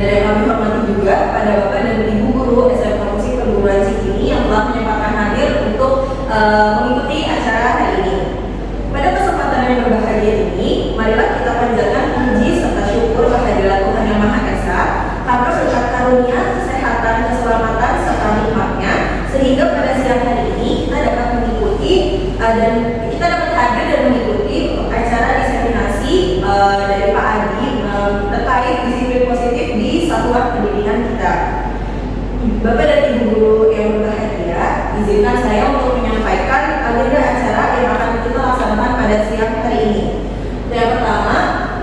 Dan yang kami hormati juga pada Bapak dan Ibu Guru SMK Musik Perguruan Cikini yang telah menyempatkan hadir untuk mengikuti acara hari ini. Pada kesempatan yang berbahagia ini, marilah kita panjatkan puji serta syukur kehadirat Tuhan Yang Maha Esa karena berkat karunia, kesehatan, keselamatan, serta nikmatnya, sehingga pada siang hari ini kita dapat mengikuti dan kita dapat hadir dan mengikuti acara diseminasi dari Pak Adi terkait disiplin positif di satuan pendidikan kita. Bapak dan Ibu Guru yang berbahagia, izinkan saya untuk menyampaikan agenda acara yang akan kita laksanakan pada siang hari ini. Yang pertama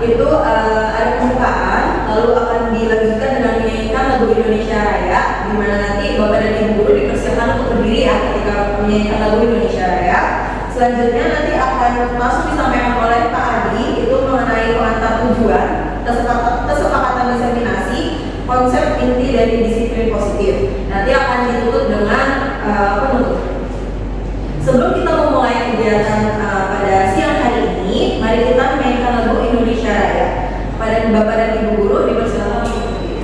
itu ada pembukaan, lalu akan dilanjutkan dengan menyanyikan lagu Indonesia Raya, di mana nanti Bapak dan Ibu Guru dipersilakan untuk berdiri ya ketika menyanyikan lagu Indonesia Raya. Selanjutnya nanti akan langsung disampaikan oleh Pak Adi itu mengenai pengantar tujuan, kesepakatan diseminasi, konsep inti dari disiplin positif. Nanti akan ditutup dengan penutup. Sebelum kita memulai kegiatan pada siang hari ini, mari kita mainkan lagu Indonesia Raya. Pada Bapak dan Ibu Guru dipersilakan untuk berdiri.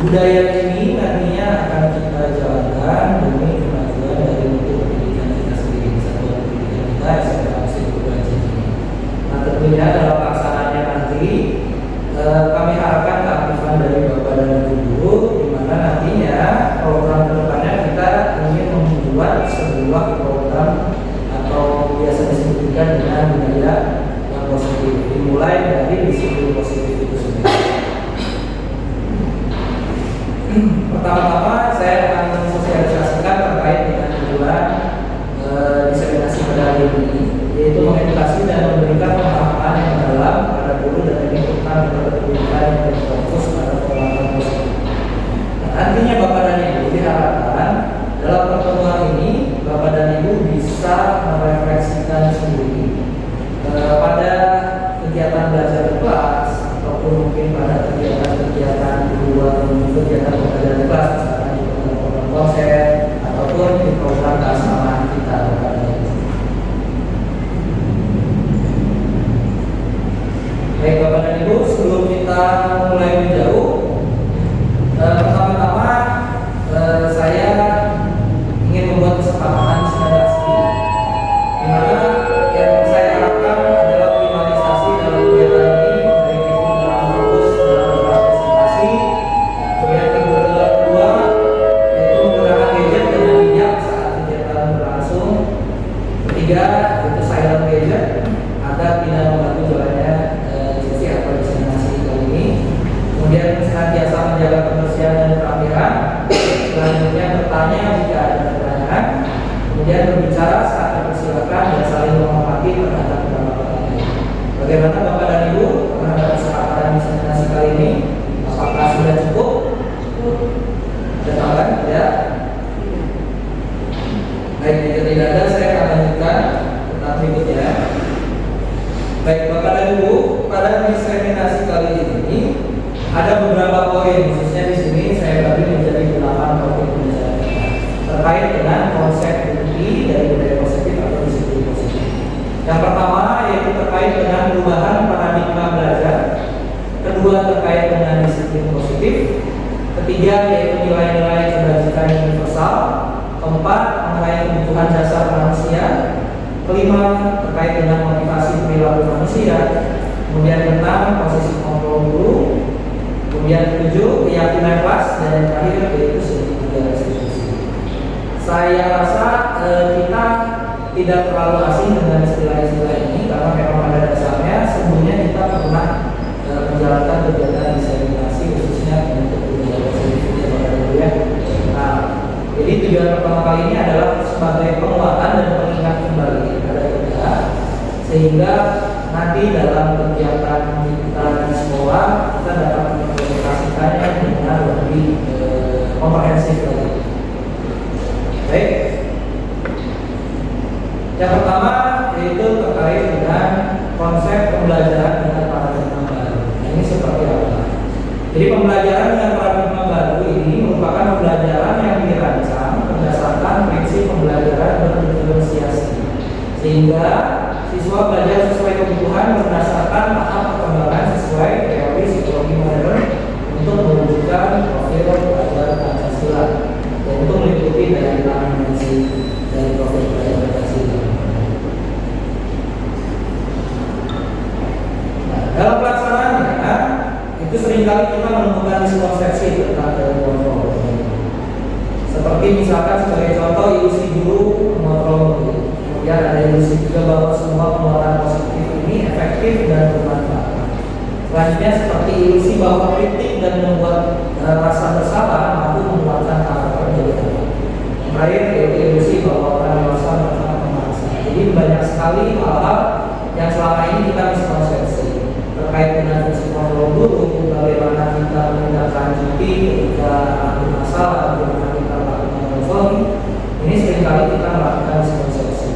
Budaya ini nantinya akan kita jalankan demi kemajuan dari mutu pendidikan kita sendiri, satuan pendidikan kita SMK Musik Perguruan Cikini. Nah, tentunya dalam pelaksanaannya nanti kami harapkan keaktifan dari Bapak dan Ibu Guru, di mana nantinya program kedepannya kita ingin membuat sebuah program atau biasa disebutkan dengan budaya yang positif, dimulai dari disiplin positif itu sendiri. Pertama-tama saya akan mensosialisasikan terkait dengan tujuan diseminasi pada hari ini, yaitu mengedukasi dan memberikan pemahaman yang mendalam kepada guru dan teknik tentang metode pendidikan yang berfokus pada pengembangan positif. Nah, nantinya Bapak dan Ibu diharapkan dalam pertemuan ini Bapak dan Ibu bisa merefleksikan sendiri pada kegiatan belajar di kelas ataupun mungkin pada kegiatan-kegiatan positif. Ketiga yaitu nilai-nilai kebajikan yang universal. Keempat, mengenai kebutuhan dasar manusia. Kelima, terkait dengan motivasi perilaku manusia. Kemudian keenam, posisi kontrol guru. Kemudian ketujuh, keyakinan kelas. Dan yang terakhir yaitu segitiga restitusi. Saya rasa kita tidak terlalu asing dengan istilah-istilah ini karena memang pada dasarnya sebelumnya kita pernah menjalankan kegiatan diseriminasi khususnya untuk budaya positif ya. Nah, jadi tujuan pertama kali ini adalah sebagai penguatan dan pengingat kembali kepada kita sehingga nanti dalam kegiatan kita di sekolah kita dapat mengimplementasikannya dengan lebih komprehensif lagi. Baik. Yang pertama yaitu terkait dengan konsep pembelajaran dengan paradigma baru. Ini seperti apa? Jadi pembelajaran dengan paradigma baru ini merupakan pembelajaran yang dirancang berdasarkan prinsip pembelajaran berdiferensiasi, sehingga siswa belajar sesuai kebutuhan berdasarkan tahap perkembangan sesuai teori psikologi modern untuk mewujudkan profil pelajar Pancasila dan untuk mengikuti dari dimensi dari profil pelajar Pancasila. Dalam pelaksanaannya, itu seringkali kita menemukan miskonsepsi tentang teori kontrol. Seperti misalkan sebagai contoh ilusi guru mengontrol murid. Kemudian ada ilusi juga bahwa semua penguatan positif ini efektif dan bermanfaat. Selanjutnya seperti ilusi bahwa kritik dan membuat rasa bersalah mampu menguatkan karakter jadi baik. Terakhir yaitu ilusi bahwa orang dewasa merupakan pemaksa. Jadi banyak sekali hal-hal yang selama ini kita miskonsepsi terkait dengan fungsi kontrol guru, bagaimana kita menindaklanjuti ketika ada masalah, bagaimana kita melakukan konseling. Ini seringkali kita melakukan miskonsepsi.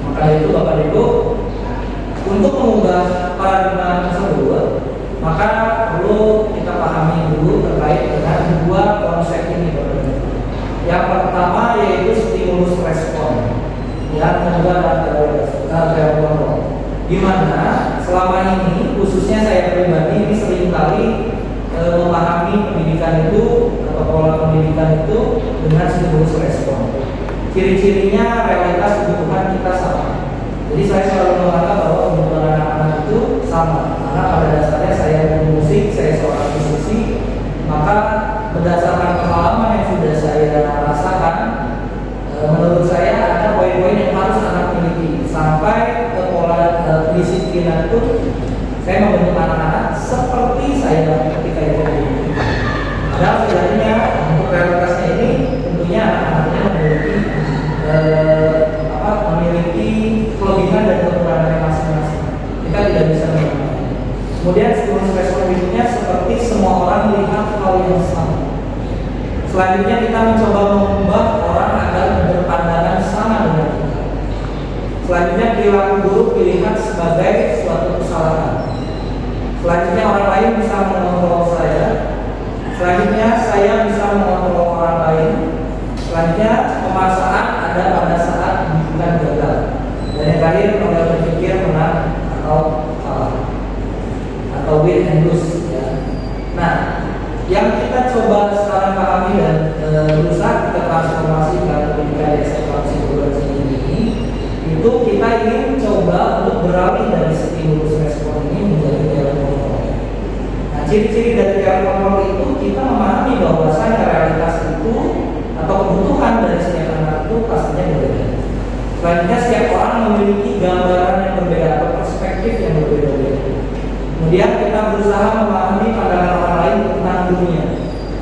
Maka itu Bapak Ibu, untuk mengubah paradigma tersebut, maka perlu kita pahami dulu terkait dengan dua konsep ini. Yang pertama yaitu stimulus respon, yang kedua adalah teori kontrol. Di mana selama ini khususnya saya pribadi ini seringkali memahami pendidikan itu atau pola pendidikan itu dengan stimulus respon. Ciri-cirinya realitas kebutuhan kita sama. Jadi saya selalu mengatakan bahwa kebutuhan anak-anak itu sama. Karena pada dasarnya saya bermusik, saya seorang musisi, maka berdasarkan pengalaman yang sudah saya rasakan, menurut saya ada poin-poin yang harus anak miliki sampai ke pola kedisiplinan itu. Saya membentuk anak-anak seperti saya ketika itu. Padahal sebenarnya untuk realitasnya ini tentunya anak-anaknya memiliki kelebihan dan kekurangan masing-masing. Kita tidak bisa mengenai. Kemudian stimulus respon berikutnya seperti semua orang melihat hal yang sama. Selanjutnya kita mencoba mengubah orang agar berpandangan sama dengan kita. Selanjutnya perilaku buruk dilihat sebagai suatu kesalahan. Selanjutnya orang lain bisa mengontrol saya. Selanjutnya saya bisa mengontrol orang lain. Selanjutnya pemaksaan ada pada saat bukan gagal. Dan yang terakhir model berpikir menang atau kalah atau win and lose ya. Nah, yang kita coba sekarang pahami dan berusaha kita transformasikan pendidikan di sektor psikologi ini, itu kita ingin coba untuk beralih dari stimulus respon ini menjadi teori kontrol. Nah, ciri-ciri dari teori kontrol itu kita memahami bahwasanya realitas itu atau kebutuhan dari setiap anak itu pastinya berbeda. Selanjutnya setiap orang memiliki gambaran yang berbeda atau perspektif yang berbeda-beda. Kemudian kita berusaha memahami pandangan orang lain tentang dunia.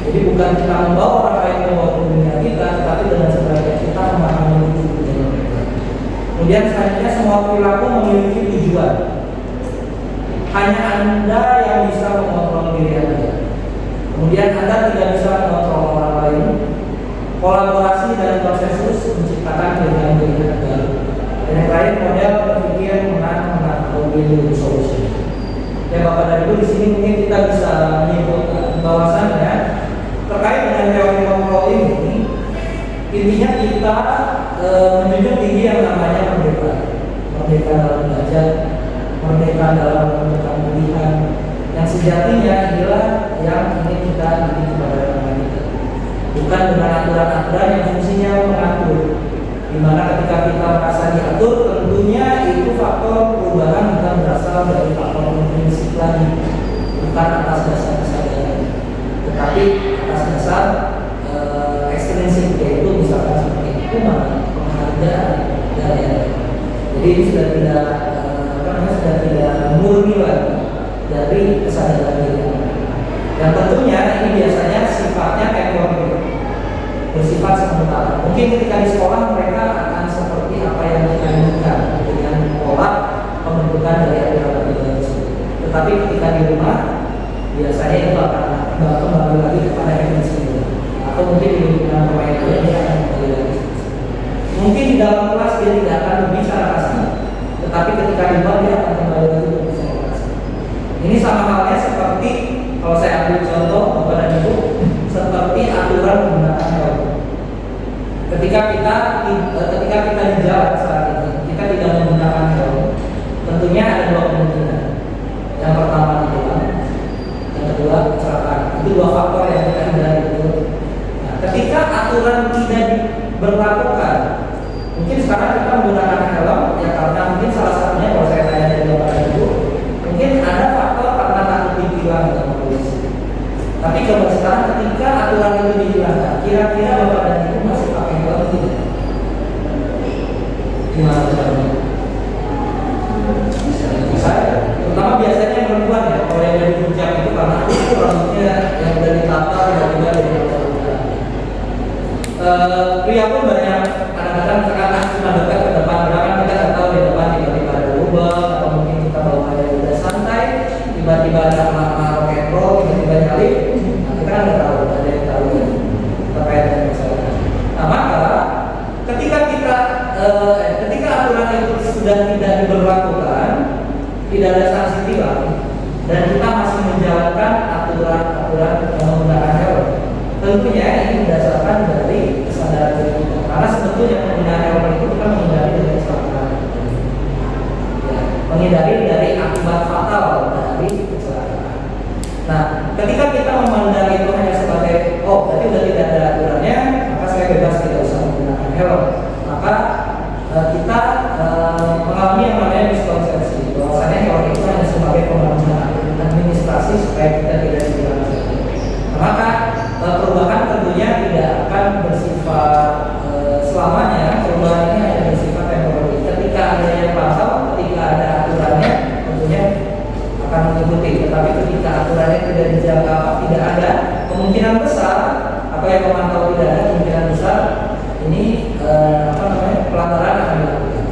Jadi bukan kita membawa orang lain membawa dunia kita, tetapi dengan sebaliknya kita memahami dunia mereka. Kemudian selanjutnya semua perilaku memiliki tujuan. Hanya Anda yang bisa mengontrol diri Anda. Kemudian Anda tidak bisa mengontrol orang lain. Kolaborasi dan konsensus menciptakan pilihan-pilihan baru. Dan yang terakhir model berpikir menang-menang atau win-win solution. Ya Bapak dan Ibu, di sini mungkin kita bisa menyimpulkan bahwasannya terkait dengan teori kontrol ini, intinya kita menjunjung tinggi yang namanya merdeka. Merdeka dalam belajar, merdeka dalam menentukan pilihan. Yang sejatinya adalah bukan dengan aturan-aturan yang fungsinya mengatur. Dimana ketika kita merasa diatur, tentunya itu faktor perubahan bukan berasal dari faktor intrinsik lagi, bukan atas dasar kesadaran, tetapi atas dasar ekstrinsik, yaitu misalkan seperti hukuman, penghargaan, dan lain-lain. Jadi ini sudah tidak murni lagi dari kesadaran diri. Dan tentunya ini biasanya sifatnya temporer, bersifat sementara. Mungkin ketika di sekolah mereka akan seperti apa yang kita inginkan dengan pola pembentukan dari aturan-aturan tersebut. Tetapi ketika di rumah biasanya itu akan kembali lagi kepada esensi, atau mungkin di lingkungan pemain dia akan kembali lagi. Mungkin di dalam kelas dia tidak akan berbicara kasar, tetapi ketika di luar dia akan kembali lagi berbicara kasar. Ini sama halnya seperti kalau saya ambil contoh Bapak dan Ibu, seperti aturan menggunakan helm. Ketika kita di jalan saat ini, kita tidak menggunakan helm, tentunya ada dua kemungkinan. Yang pertama hilang, yang kedua kecelakaan. Itu dua faktor yang kita hindari betul. Nah, ketika aturan tidak diberlakukan, mungkin sekarang kita menggunakan helm ya karena mungkin salah satunya kalau saya tanya dari Bapak dan Ibu, mungkin ada faktor karena takut ditilang sama polisi. Tapi coba sekarang ketika aturan itu dihilangkan, kira-kira Bapak dan Ibu masih pakai helm tidak? Gimana caranya? Saya, terutama biasanya yang perempuan ya, kalau yang dari puncak itu karena rambutnya yang dari tata tiba-tiba dari tata. Pria pun banyak kadang-kadang sekarang cuma dekat ke depan, kadang kita nggak tahu di depan tiba-tiba ada lubang atau mungkin kita bawa kayak udah santai, tiba-tiba ada rock and roll, tiba-tiba nyalip, nah kita kan nggak tahu, ada yang tahu ya terkait dengan masalah. Nah maka ketika aturan itu sudah tidak diberlakukan, tidak ada sanksi tilang, dan kita masih menjalankan aturan-aturan menggunakan helm, tentunya ini berdasarkan dari kesadaran diri kita. Karena sebetulnya penggunaan helm itu kita menghindari dari kecelakaan, ya, menghindari dari akibat fatal dari kecelakaan. Nah, ketika kita memandang itu hanya sebagai berarti sudah tidak ada aturannya, maka saya bebas tidak usah menggunakan helm, maka kita mengalami yang namanya miskonsepsi bahwasanya helm itu hanya sebagai pembangunan administrasi supaya kita tidak dibilang saja. Maka perubahan tentunya tidak akan bersifat selamanya. Perubahan ini hanya bersifat temporer. Ketika ada yang pasal, ketika ada aturannya, tentunya akan mengikuti. Tetapi ketika aturannya tidak dijaga, tidak ada, kemungkinan besar apa yang memantau tidak ada, kemungkinan besar ini pelanggaran akan dilakukan.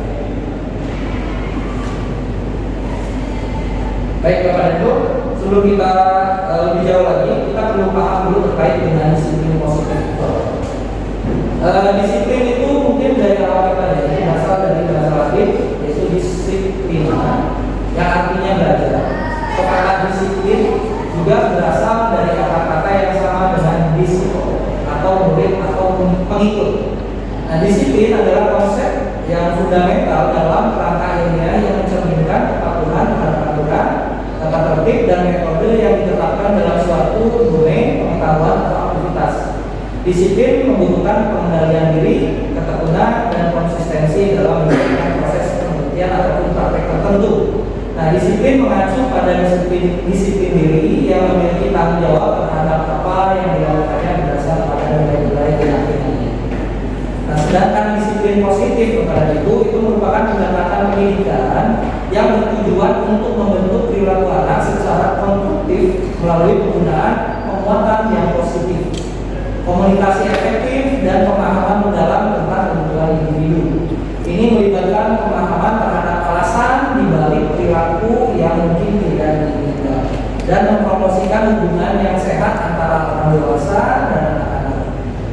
Baik Bapak dan Ibu, sebelum kita lebih jauh lagi, kita perlu paham dulu terkait dengan disiplin positif. Disiplin itu mungkin dari awal kita dari berasal dari bahasa Latin, yaitu disiplina, yang artinya belajar. Kata disiplin juga berasal dari kata-kata yang sama dengan disiplin atau murid atau pengikut. Nah, disiplin adalah konsep yang fundamental dalam kerangka ilmiah yang mencerminkan kepatuhan terhadap aturan, tata tertib dan metode yang ditetapkan dalam suatu domain pengetahuan atau aktivitas. Disiplin membutuhkan pengendalian diri, ketekunan dan konsistensi dalam menjalankan proses penelitian ataupun praktek tertentu. Nah, disiplin mengacu pada disiplin diri yang memiliki tanggung jawab terhadap apa yang dilakukannya berdasarkan pada nilai-nilai keyakinannya. Nah, sedangkan disiplin positif kepada itu merupakan pendekatan pendidikan yang bertujuan untuk membentuk perilaku anak secara konstruktif melalui penggunaan penguatan yang positif, komunikasi efektif dan pemahaman mendalam tentang kebutuhan individu. Ini melibatkan pemahaman terhadap alasan dibalik perilaku yang mungkin tidak diinginkan dan mempromosikan hubungan yang sehat antara orang dewasa dan anak-anak.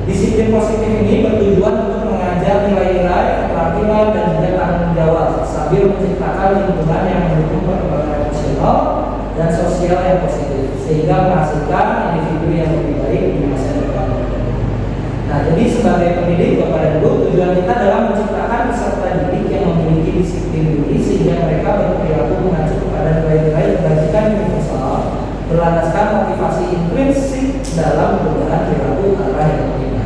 Disiplin positif ini bertujuan untuk mengajar nilai-nilai, keterampilan dan juga tanggung jawab sambil menciptakan lingkungan yang mendukung perkembangan emosional dan sosial yang positif sehingga menghasilkan individu yang lebih baik di masa depan. Nah, jadi sebagai pendidik Bapak dan Ibu, tujuan kita adalah menciptakan peserta didik yang memiliki disiplin diri sehingga mereka berperilaku mengacu kepada nilai-nilai kebajikan universal berlandaskan motivasi intrinsik dalam perubahan perilaku arah yang optimal.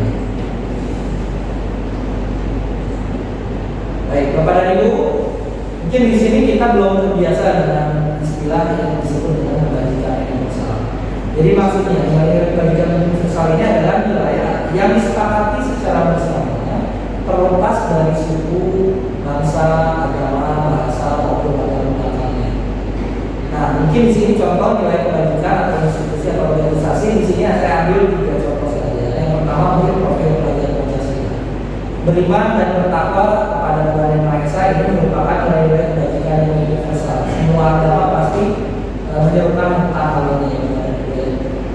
kita belum terbiasa dengan istilah yang disebut dengan kebajikan universal. Jadi maksudnya nilai kebajikan universal ini adalah nilai yang disepakati secara bersama terlepas dari suku, bangsa, agama, bahasa maupun latar belakangnya. Nah, mungkin di sini contoh nilai kebajikan atau institusi atau organisasi. Di sini saya ambil 3 contoh saja. Yang pertama mungkin profil pelajar Pancasila. Beriman dan bertakwa kepada Tuhan Yang Maha Esa ini merupakan nilai kebajikan yang universal. Semua agama pasti menyerukan hal ini.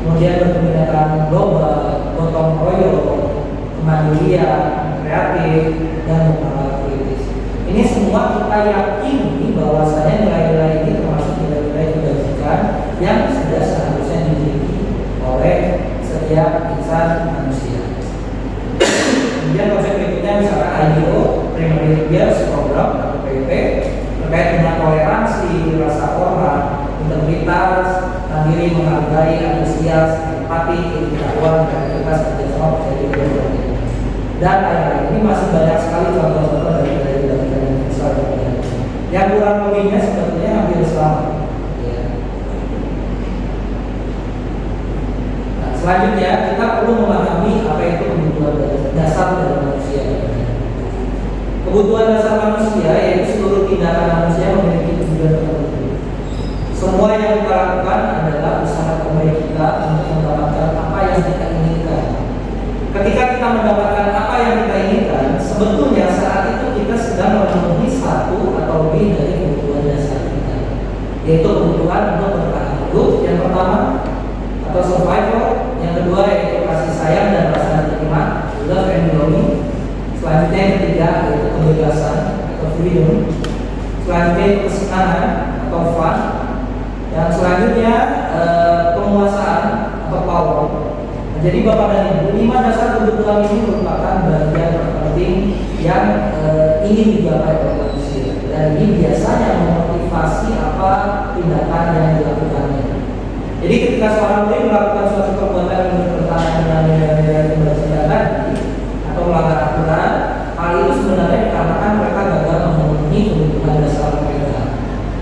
Kemudian berkebinekaan global, gotong royong, kemandirian, kreatif, dan berpengalaman kritis. Ini semua kita yakini bahwasanya nilai-nilai ini termasuk nilai-nilai kebajikan yang sudah seharusnya dimiliki oleh setiap insan manusia. Kemudian konsep berikutnya misalkan IDO, Primary Years Program atau PIP, terkait dengan toleransi, rasa hormat, integritas, mandiri, menghargai, antusias, empati, keikutsertaan, kreativitas, kerjasama, percaya diri, dan lain-lain. Ini masih banyak sekali contoh-contoh dari kebajikan yang besar. Yang kurang lebihnya sebetulnya hampir sama. Ya. Nah, selanjutnya kita perlu memahami apa itu kebutuhan dasar dari manusia. Kebutuhan dasar manusia yaitu seluruh tindakan manusia memiliki tujuan tertentu. Semua yang kita lakukan adalah usaha terbaik kita untuk mendapatkan apa yang kita inginkan. Ketika kita mendapatkan apa yang kita inginkan, sebetulnya saat itu kita sedang memenuhi satu atau lebih dari kebutuhan dasar kita, yaitu kebutuhan untuk bertahan hidup yang pertama atau survival, yang kedua yaitu kasih sayang dan rasa diterima, love and belonging. Selanjutnya yang ketiga yaitu kebebasan atau freedom. Selanjutnya itu kesenangan atau fun. Yang selanjutnya penguasaan atau power. Nah, jadi Bapak dan Ibu, 5 dasar kebutuhan ini merupakan bagian terpenting yang ingin digapai oleh manusia. Dan ini biasanya memotivasi apa tindakan yang dilakukannya. Jadi ketika seorang murid melakukan suatu perbuatan yang bertentangan dengan nilai-nilai kebajikan tadi atau melanggar aturan, hal itu sebenarnya dikarenakan mereka gagal memenuhi kebutuhan dasar mereka.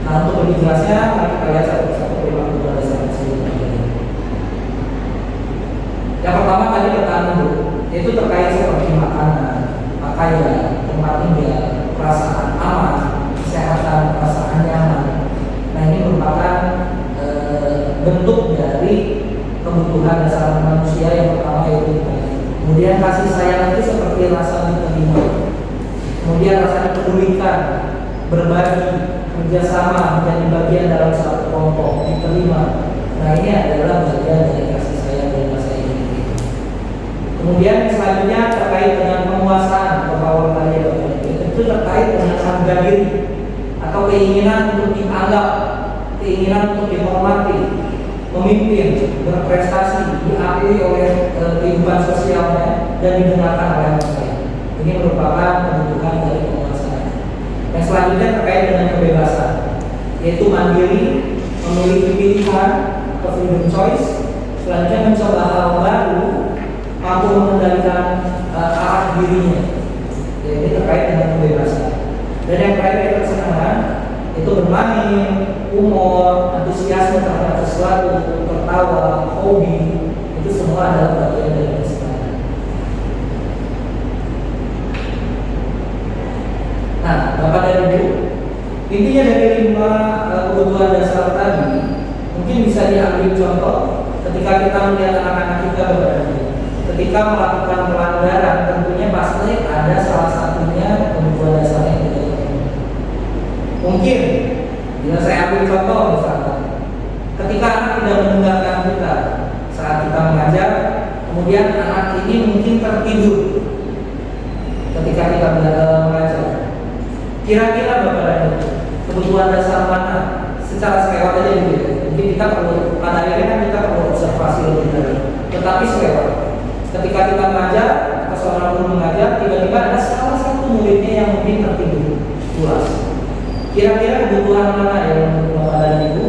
Nah, untuk lebih jelasnya, mari kita lihat satu-satu kebutuhan dasar tersebut. Yang pertama tadi bertahan hidup, yaitu terkait seperti makanan, pakaian, tempat tinggal, perasaan aman, kesehatan, perasaan nyaman. Nah, ini merupakan bentuk dari kebutuhan dasar manusia yang pertama yaitu kemudian kasih sayang itu seperti rasa diterima, kemudian rasa dipedulikan, berbagi, kerjasama, menjadi bagian dalam satu kelompok, diterima. Nah, ini adalah bagian dari kasih sayang dan rasa ini. Kemudian selanjutnya terkait dengan penguasaan atau power tadi, itu terkait dengan harga diri atau keinginan untuk dianggap, keinginan untuk dihormati, memimpin, berprestasi, diakui oleh kehidupan sosialnya dan didengarkan oleh orang lain. Ini merupakan kebutuhan dari penguasaan. Yang selanjutnya terkait dengan kebebasan, yaitu mandiri, memiliki pilihan atau freedom choice. Selanjutnya mencoba hal baru, mampu mengendalikan arah dirinya. Jadi terkait dengan kebebasan. Dan yang terakhir kesenangan, itu bermain, humor, antusiasme terhadap sesuatu, tertawa, hobi, itu semua adalah bagian dari kesenangan. Nah, Bapak dan Ibu, intinya dari 5 kebutuhan dasar tadi mungkin bisa diambil contoh ketika kita melihat anak-anak kita ketika melakukan pelanggaran, tentunya pasti ada salah satunya kebutuhan dasar yang tidak terpenuhi. Mungkin bila saya ambil contoh misalkan, ketika anak tidak mendengarkan kita saat kita mengajar, kemudian anak ini mungkin tertidur ketika kita mengajar. Kira-kira Bapak dan Ibu, kebutuhan dasar mana? Secara selewat aja gitu. Mungkin kita perlu, pada akhirnya kan kita perlu observasi lebih dalam. Tetapi selewat. Ketika kita mengajar, atau seorang guru mengajar, tiba-tiba ada salah satu muridnya yang mungkin tertidur pulas. Kira-kira kebutuhan mana yang menurut Bapak dan Ibu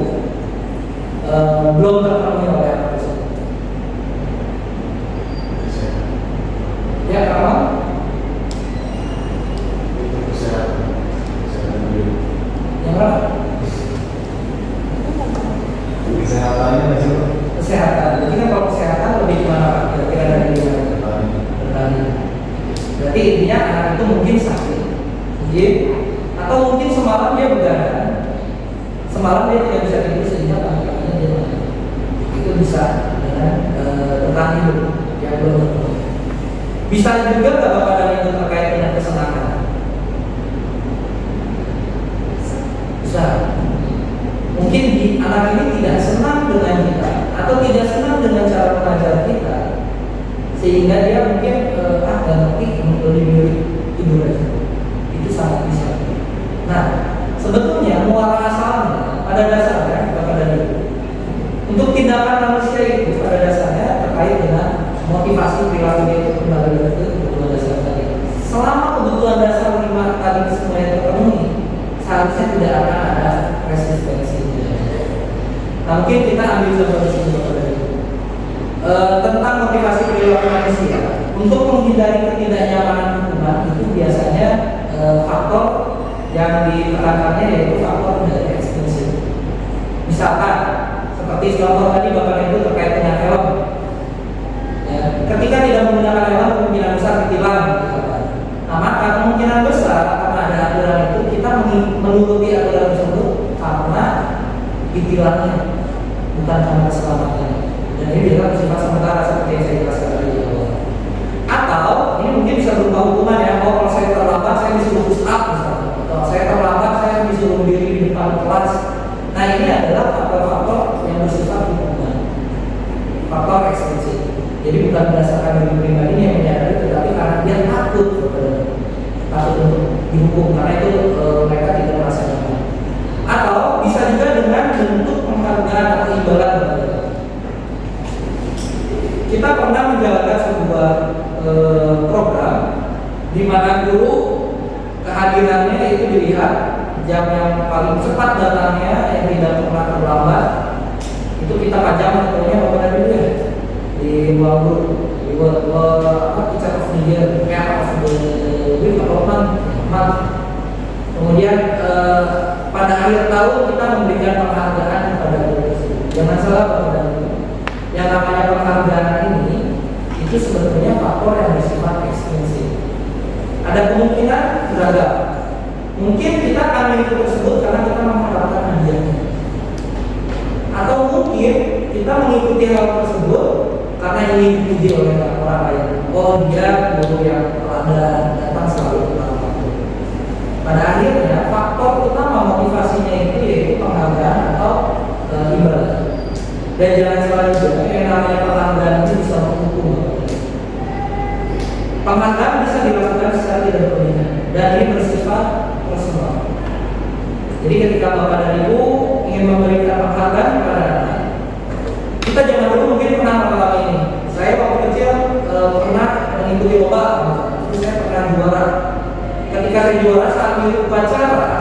belum terpenuhi oleh anak tersebut? Ya, apa? Yang berapa? Bisa juga nggak Bapak dan Ibu terkait dengan kesenangan? Bisa. Mungkin anak ini tidak senang dengan kita atau tidak senang dengan cara mengajar kita, sehingga dia mungkin nggak ngerti, lebih milih tidur aja. Itu sangat bisa. Nah, sebetulnya muara asalnya pada dasarnya Bapak dan Ibu, untuk tindakan manusia itu pada dasarnya terkait dengan motivasi perilakunya itu kembali ke kebutuhan dasar tadi. Selama kebutuhan dasar 5 tadi semuanya terpenuhi, seharusnya tidak akan ada resistensi. Nah, mungkin kita ambil contoh di sini Bapak dan Ibu. Tentang motivasi perilaku manusia untuk menghindari ketidaknyamanan hukuman itu biasanya faktor yang ditekankannya yaitu faktor dari ekstensif. Misalkan seperti contoh tadi Bapak dan Ibu terkait dengan helm. Ya, ketika tidak menggunakan helm kemungkinan besar ditilang. Nah, maka kemungkinan besar karena ada aturan itu kita menuruti aturan tersebut karena ditilangnya, bukan karena keselamatannya. Dan ini bisa bersifat sementara seperti yang saya jelaskan tadi di awal. Atau ini mungkin bisa berupa hukuman ya. Oh, kalau saya terlambat saya disuruh push up misalnya. Atau saya terlambat saya disuruh berdiri di depan kelas. Nah, ini adalah faktor-faktor yang bersifat hukuman, faktor ekstensif. Jadi bukan berdasarkan diri pribadi yang menyadari, tetapi karena dia takut untuk dihukum karena itu mereka tidak merasa nyaman. Atau bisa juga dengan bentuk penghargaan atau imbalan. Kita pernah menjalankan sebuah program di mana guru kehadirannya itu dilihat jam yang paling cepat datangnya, yang tidak pernah terlambat. Itu kita pajang fotonya Bapak dan Ibu ya di ruang guru, di teacher of the year, care of the week atau month. Kemudian pada akhir tahun kita memberikan penghargaan kepada guru tersebut. Jangan salah Bapak dan Ibu, yang namanya penghargaan ini itu sebetulnya faktor yang bersifat ekstensif. Ada kemungkinan beragam. Mungkin kita akan mengikuti tersebut karena kita mengharapkan hadiahnya, atau mungkin kita mengikuti hal tersebut karena ingin dipuji oleh orang lain. Oh, dia guru yang teladan, datang selalu tepat waktu. Pada akhirnya faktor utama motivasinya itu yaitu penghargaan atau imbalan. Dan jangan salah juga, yang namanya penghargaan itu bisa menghukum. Penghargaan bisa dilakukan secara tidak berlebihan dan ini bersifat personal. Jadi ketika Bapak dan Ibu ingin memberikan penghargaan kepada anak, kita jangan dulu mungkin pernah mengalami ini. Saya waktu kecil pernah mengikuti lomba, terus saya pernah juara. Ketika saya juara saat di upacara,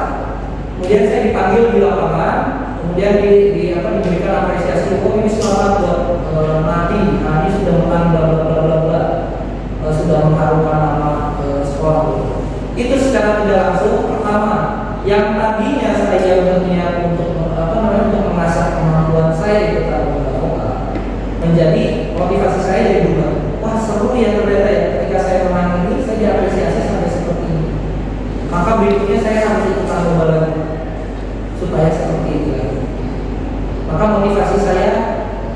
kemudian saya dipanggil di lapangan, kemudian diberikan apresiasi. Oh, ini selamat buat Nadi, Nadi sudah menang bla bla bla bla bla, sudah mengharumkan nama sekolah. Itu secara tidak langsung pertama, yang tadinya saya berniat untuk mengasah kemampuan saya ikut lomba, menjadi motivasi saya jadi berubah. Wah, seru ya ternyata ya, ketika saya menang ini saya diapresiasi sampai seperti ini. Maka berikutnya saya harus ikutan lomba lagi supaya seperti itu lagi. Maka motivasi saya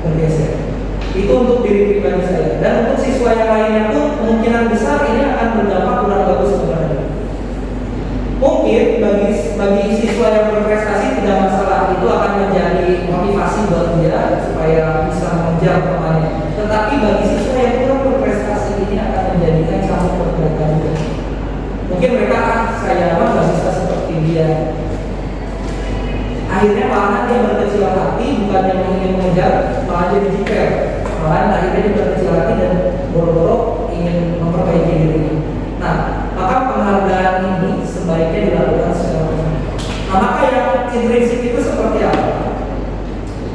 bergeser. Itu untuk diri pribadi saya. Dan untuk siswa yang lainnya pun kemungkinan besar ini akan berdampak kurang bagus kepada dia. Mungkin bagi siswa yang berprestasi tidak masalah, itu akan menjadi motivasi buat dia supaya bisa mengejar temannya. Tetapi bagi siswa yang kurang berprestasi ini akan menjadikan cambuk buat mereka juga. Mungkin mereka saya nggak bisa seperti dia. Akhirnya malahan dia berkecil hati, bukan yang ingin mengejar, malah jadi jiper. Malahan akhirnya dia berkecil hati dan boro-boro ingin memperbaiki dirinya. Nah, maka penghargaan ini sebaiknya dilakukan secara personal. Nah, maka yang intrinsik itu seperti apa?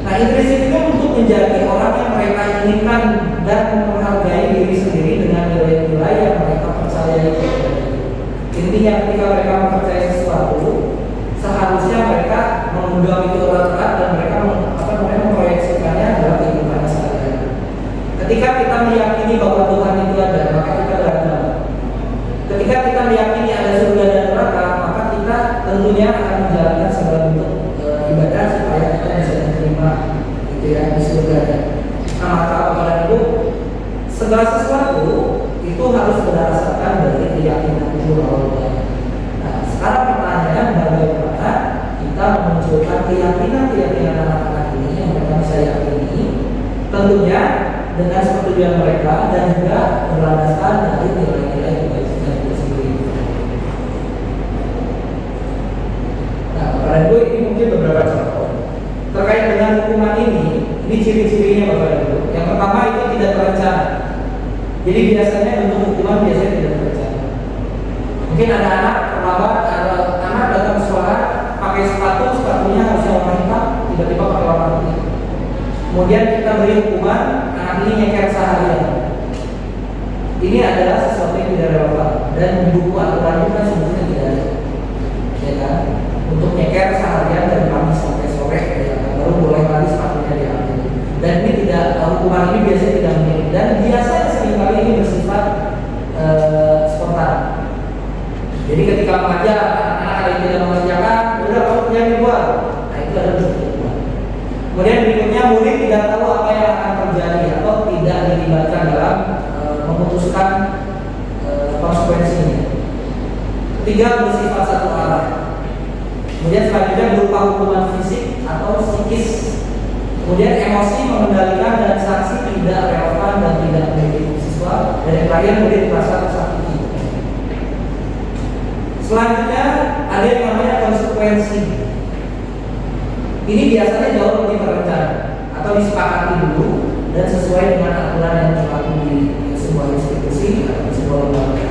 Nah, intrinsik itu untuk menjadi orang yang mereka inginkan dan menghargai diri sendiri dengan nilai-nilai yang mereka percayai. Intinya ketika mereka mempercayai sesuatu, seharusnya mereka menggenggam itu erat-erat dan mereka memproyeksikannya dalam kehidupan sehari-hari. Ketika kita meyakini bahwa Tuhan itu ada, maka kita beragama. Ketika kita meyakini ada surga dan neraka, maka kita tentunya akan menjalankan segala bentuk ibadah supaya kita bisa diterima gitu ya, di surga. Nah, maka Bapak dan Ibu, segala sesuatu itu harus persetujuan mereka dan juga berlandaskan dari nilai-nilai kebajikan itu sendiri. Nah, Bapak dan Ibu, ini mungkin beberapa contoh terkait dengan hukuman ini ciri-cirinya Bapak dan Ibu. Yang pertama itu tidak terencana. Jadi biasanya bentuk hukuman biasanya tidak terencana. Mungkin ada anak terlambat, ada anak datang ke sekolah pakai sepatunya harusnya warna hitam, tiba-tiba pakai warna putih. Kemudian kita beri hukuman, anak ini nyeker seharian. Ini adalah sesuatu yang tidak relevan dan di buku aturan itu kan sebetulnya tidak ada, ya kan? Untuk nyeker seharian dari pagi sampai sore, ya kan? Baru boleh lagi sepatunya diambil. Dan ini tidak, hukuman ini biasanya tidak menjadi, dan biasanya seringkali ini bersifat spontan. Jadi ketika mengajar anak-anak ada yang tidak mengerjakan, udah kamu punya dibuat. Nah itu ada bentuk hukuman. Kemudian berikutnya murid tidak tahu apa yang akan terjadi atau tidak dilibatkan dalam memutuskan konsekuensinya. Ketiga, bersifat satu arah. Kemudian selanjutnya berupa hukuman fisik atau psikis. Kemudian emosi mengendalikan dan sanksi tidak relevan dan tidak mendidik siswa. Dan yang terakhir murid merasa tersakiti. Selanjutnya ada yang namanya konsekuensi. Ini biasanya jauh lebih terencana atau disepakati dulu dan sesuai dengan aturan yang berlaku di sebuah institusi atau sebuah lembaga.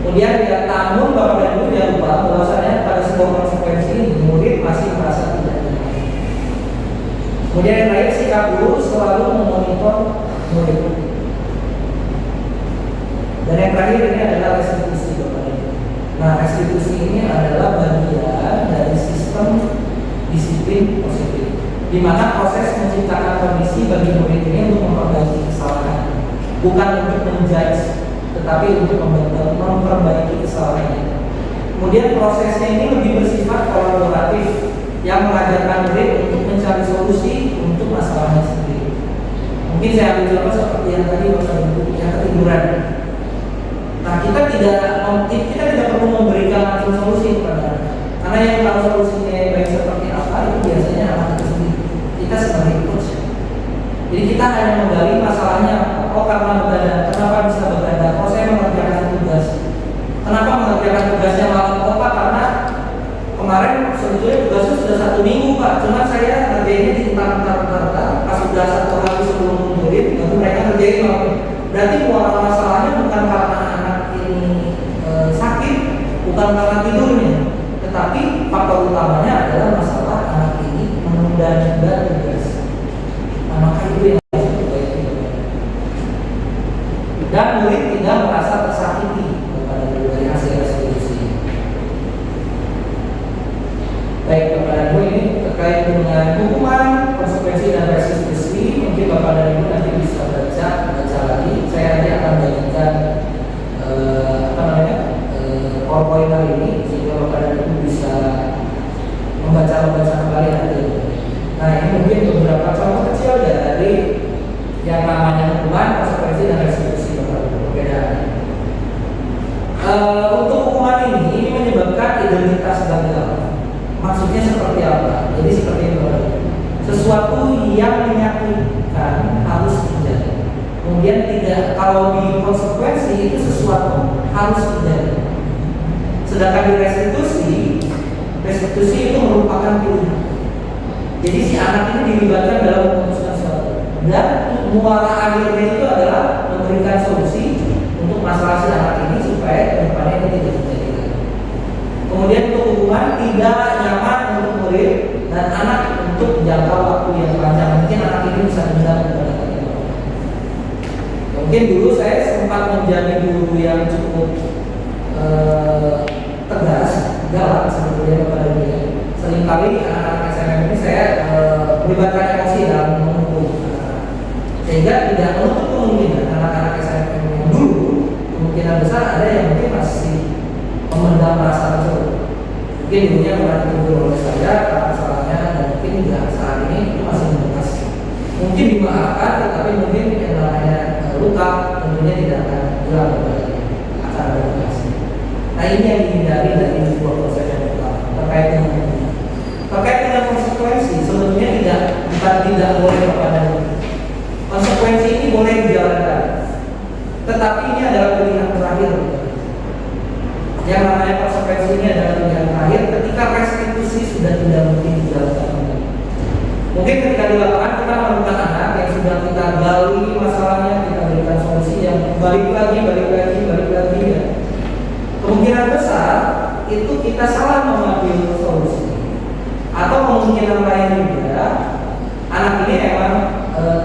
Kemudian ya, namun Bapak dan Ibu jangan lupa bahwasanya pada sebuah konsekuensi ini murid masih merasa tidak nyaman. Kemudian yang terakhir, sikap guru selalu memonitor murid. Dan yang terakhir ini adalah restitusi Bapak dan Ibu. Nah, restitusi ini adalah bagian dari sistem disiplin positif, di mana proses menciptakan kondisi bagi murid ini untuk memperbaiki kesalahan, bukan untuk menjudge, tetapi untuk memperbaiki kesalahannya. Kemudian prosesnya ini lebih bersifat kolaboratif, yang mengajarkan murid untuk mencari solusi untuk masalahnya sendiri. Mungkin saya ambil contoh seperti yang tadi Bapak Ibu, yang ketiduran. Nah, kita tidak perlu memberikan langsung solusi kepada anak, karena yang tahu solusinya yang baik seperti apa itu biasanya anak itu sendiri. Kita sebagai coach, jadi kita hanya menggali masalahnya. Oh, karena begadang, kenapa bisa begadang? Oh, saya mengerjakan tugas. Kenapa mengerjakan tugasnya malam? Oh, Pak, karena kemarin sebetulnya tugasnya sudah 1 minggu, Pak. Cuma saya ngerjainnya di entar. Pas sudah 1 hari sebelum murid, baru mereka ngerjain malam. Berarti muara masalahnya bukan karena anak ini sakit, bukan karena tidurnya, tetapi faktor utamanya adalah masalah anak ini menunda-nunda tugas. Nah, maka itu yang harus diperbaiki. Dan murid tidak merasa tersakiti kepada dari hasil restitusi. Baik Bapak dan Ibu, ini terkait dengan hukuman, konsekuensi dan restitusi. Mungkin Bapak dan Ibu nanti bisa baca lagi. Saya nanti akan bagikan PowerPoint kali ini sehingga Bapak dan Ibu bisa membaca kembali nanti. Nah, ini mungkin beberapa contoh kecil dari yang namanya hukuman, konsekuensi dan restitusi Bapak dan Ibu. Perbedaan. Untuk hukuman ini menyebabkan identitas gagal. Maksudnya seperti apa? Jadi seperti itu, sesuatu yang menyakitkan harus terjadi. Kemudian tidak, kalau di konsekuensi itu sesuatu harus terjadi. Sedangkan di restitusi itu merupakan pilihan. Jadi si anak ini dilibatkan dalam memutuskan sesuatu. Dan muara akhirnya itu adalah memberikan solusi untuk masalah si anak ini supaya kedepannya ini tidak terjadi. Kemudian untuk hukuman, tidak nyaman untuk murid dan anak untuk jangka waktu yang panjang. Mungkin anak ini bisa dendam kepada kita. Mungkin dulu saya sempat menjadi guru yang cukup tegas, galak sebetulnya kepada dia. Seringkali anak-anak SMM ini saya melibatkan emosi dalam menghukum, sehingga tidak menutup kemungkinan anak-anak SMM yang dulu kemungkinan besar ada yang mungkin masih memendam rasa tersebut. Mungkin dulunya pernah ditegur oleh saya karena kesalahannya, dan mungkin juga saat ini itu masih membekas. Mungkin dimaafkan, tetapi mungkin yang namanya luka tentunya tidak akan hilang kembali, akan ada bekas. Nah, ini yang dihindari dari sebuah proses yang pertama terkait dengan konsekuensi. Sebetulnya tidak boleh kepada konsekuensi ini boleh dijalankan Tetapi ini adalah pilihan terakhir. Yang namanya konsekuensi ini adalah pilihan terakhir ketika restitusi sudah tidak mungkin dijalankan. Mungkin ketika di lapangan kita menemukan anak yang sudah kita gali masalahnya, kita berikan solusi yang balik lagi ya. Kemungkinan besar itu kita salah mengambil solusi. Atau kemungkinan lain juga anak ini memang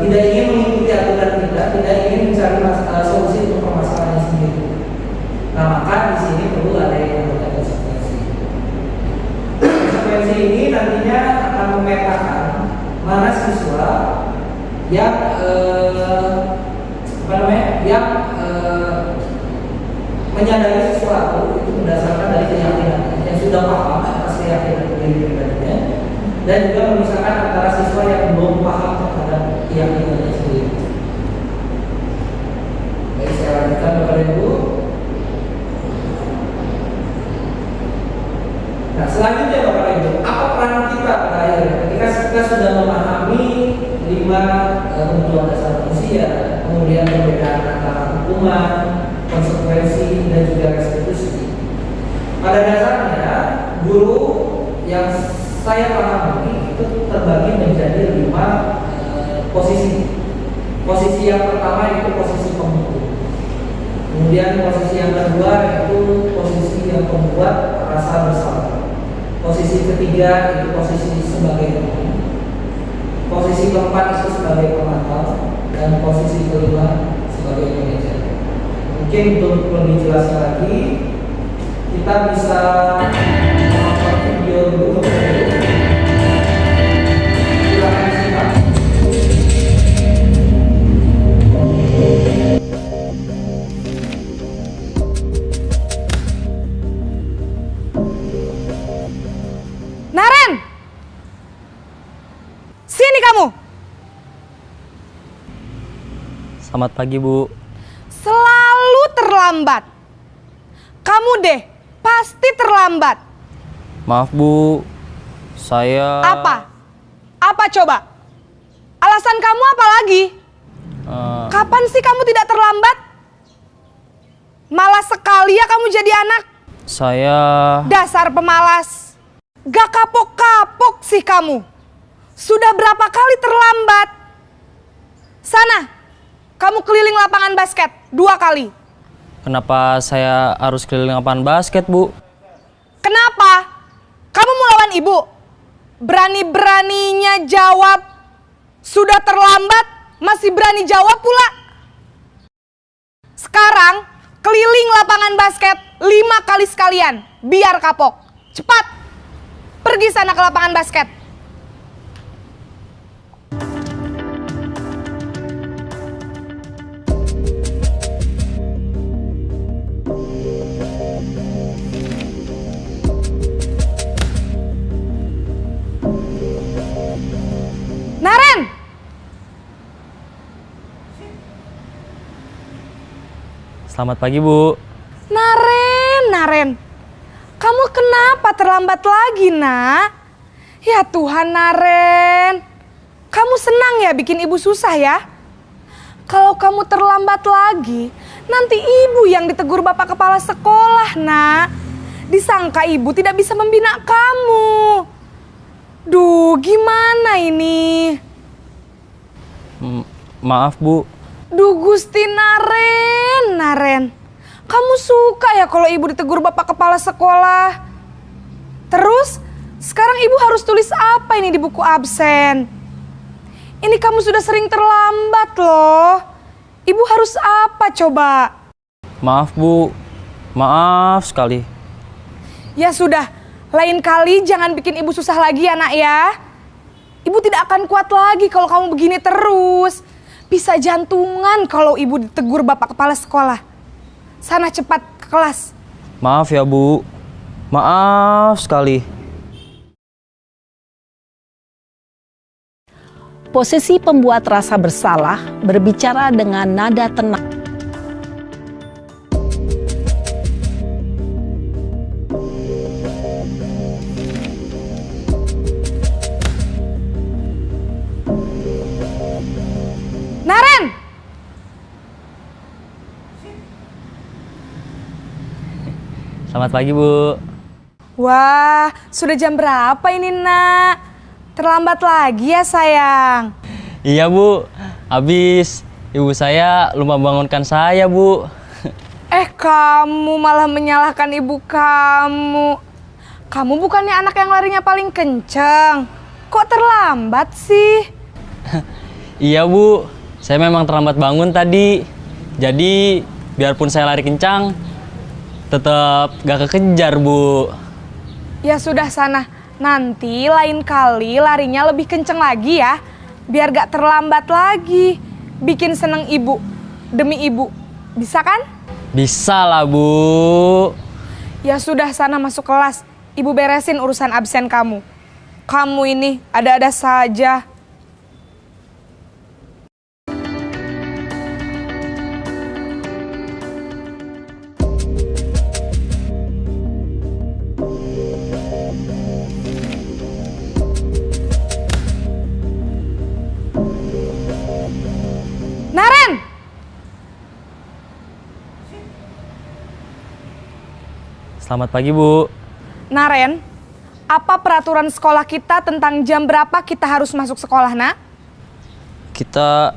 tidak ingin mengikuti aturan kita, tidak ingin mencari solusi untuk permasalahannya sendiri. Nah, maka di sini perlu ada yang namanya konsekuensi. Konsekuensi ini nantinya akan memetakan mana siswa yang menyadari sesuatu itu berdasarkan dari keyakinan yang sudah paham atas keyakinan diri pribadinya, dan juga memisahkan antara siswa yang belum paham terhadap keyakinannya sendiri. Baik, saya lanjutkan Bapak Ibu. Nah, selanjutnya Bapak Ibu, apa peran kita pada akhirnya ketika kita sudah memahami 5 kebutuhan dasar manusia, kemudian perbedaan antara hukuman, konsekuensi, dan juga restitusi. Pada dasarnya, guru yang saya pahami itu terbagi menjadi 5 posisi. Posisi yang pertama itu posisi penghukum. Kemudian posisi yang kedua itu posisi yang membuat rasa bersalah. Posisi ketiga itu posisi sebagai pemimpin. Posisi keempat itu sebagai pemantau, dan posisi kelima sebagai manajer. Mungkin untuk lebih jelas lagi, kita bisa menonton video dulu. Silakan simak. Naren! Sini kamu! Selamat pagi, Bu. Selalu terlambat. Kamu deh, pasti terlambat. Maaf, Bu. Saya... Apa? Apa coba? Alasan kamu apa lagi? Kapan sih kamu tidak terlambat? Malas sekali ya kamu jadi anak. Saya... Dasar pemalas. Gak kapok-kapok sih kamu. Sudah berapa kali terlambat? Sana, kamu keliling lapangan basket 2 kali. Kenapa saya harus keliling lapangan basket, Bu? Kenapa? Kamu mau lawan ibu? Berani-beraninya jawab. Sudah terlambat, masih berani jawab pula. Sekarang, keliling lapangan basket 5 kali sekalian. Biar kapok. Cepat! Pergi sana ke lapangan basket. Naren! Selamat pagi, Bu. Naren. Kamu kenapa terlambat lagi, nak? Ya Tuhan, Naren. Kamu senang ya bikin ibu susah ya? Kalau kamu terlambat lagi, nanti ibu yang ditegur bapak kepala sekolah, nak. Disangka ibu tidak bisa membina kamu. Duh, gimana ini? Maaf, Bu. Duh, Gusti Naren. Kamu suka ya kalau ibu ditegur bapak kepala sekolah? Terus, sekarang ibu harus tulis apa ini di buku absen? Ini kamu sudah sering terlambat loh. Ibu harus apa coba? Maaf, Bu. Maaf sekali. Ya sudah, lain kali jangan bikin ibu susah lagi ya, nak ya. Ibu tidak akan kuat lagi kalau kamu begini terus. Bisa jantungan kalau ibu ditegur bapak kepala sekolah. Sana cepat ke kelas. Maaf ya, Bu. Maaf sekali. Posisi pembuat rasa bersalah berbicara dengan nada tenang. Naren! Selamat pagi, Bu. Wah, sudah jam berapa ini, Nak? Terlambat lagi ya, sayang? Iya, Bu. Habis ibu saya lupa bangunkan saya, Bu. Kamu malah menyalahkan ibu kamu. Kamu bukannya anak yang larinya paling kenceng. Kok terlambat sih? Iya, Bu. Saya memang terlambat bangun tadi. Jadi, biarpun saya lari kencang, tetap gak kekejar, Bu. Ya sudah sana. Nanti lain kali larinya lebih kenceng lagi ya. Biar gak terlambat lagi. Bikin seneng ibu. Demi ibu. Bisa kan? Bisa lah, Bu. Ya sudah sana masuk kelas. Ibu beresin urusan absen kamu. Kamu ini ada-ada saja. Naren! Selamat pagi, Bu. Naren, apa peraturan sekolah kita tentang jam berapa kita harus masuk sekolah, Nak? Kita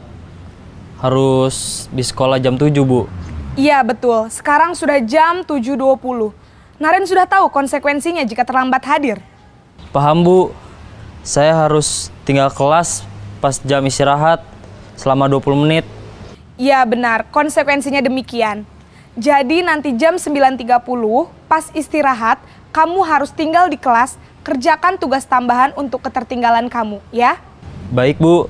harus di sekolah jam 7, Bu. Iya, betul. Sekarang sudah jam 7.20. Naren sudah tahu konsekuensinya jika terlambat hadir. Paham, Bu. Saya harus tinggal kelas pas jam istirahat selama 20 menit. Iya, benar. Konsekuensinya demikian. Jadi nanti jam 9.30 pas istirahat, kamu harus tinggal di kelas, kerjakan tugas tambahan untuk ketertinggalan kamu, ya? Baik, Bu.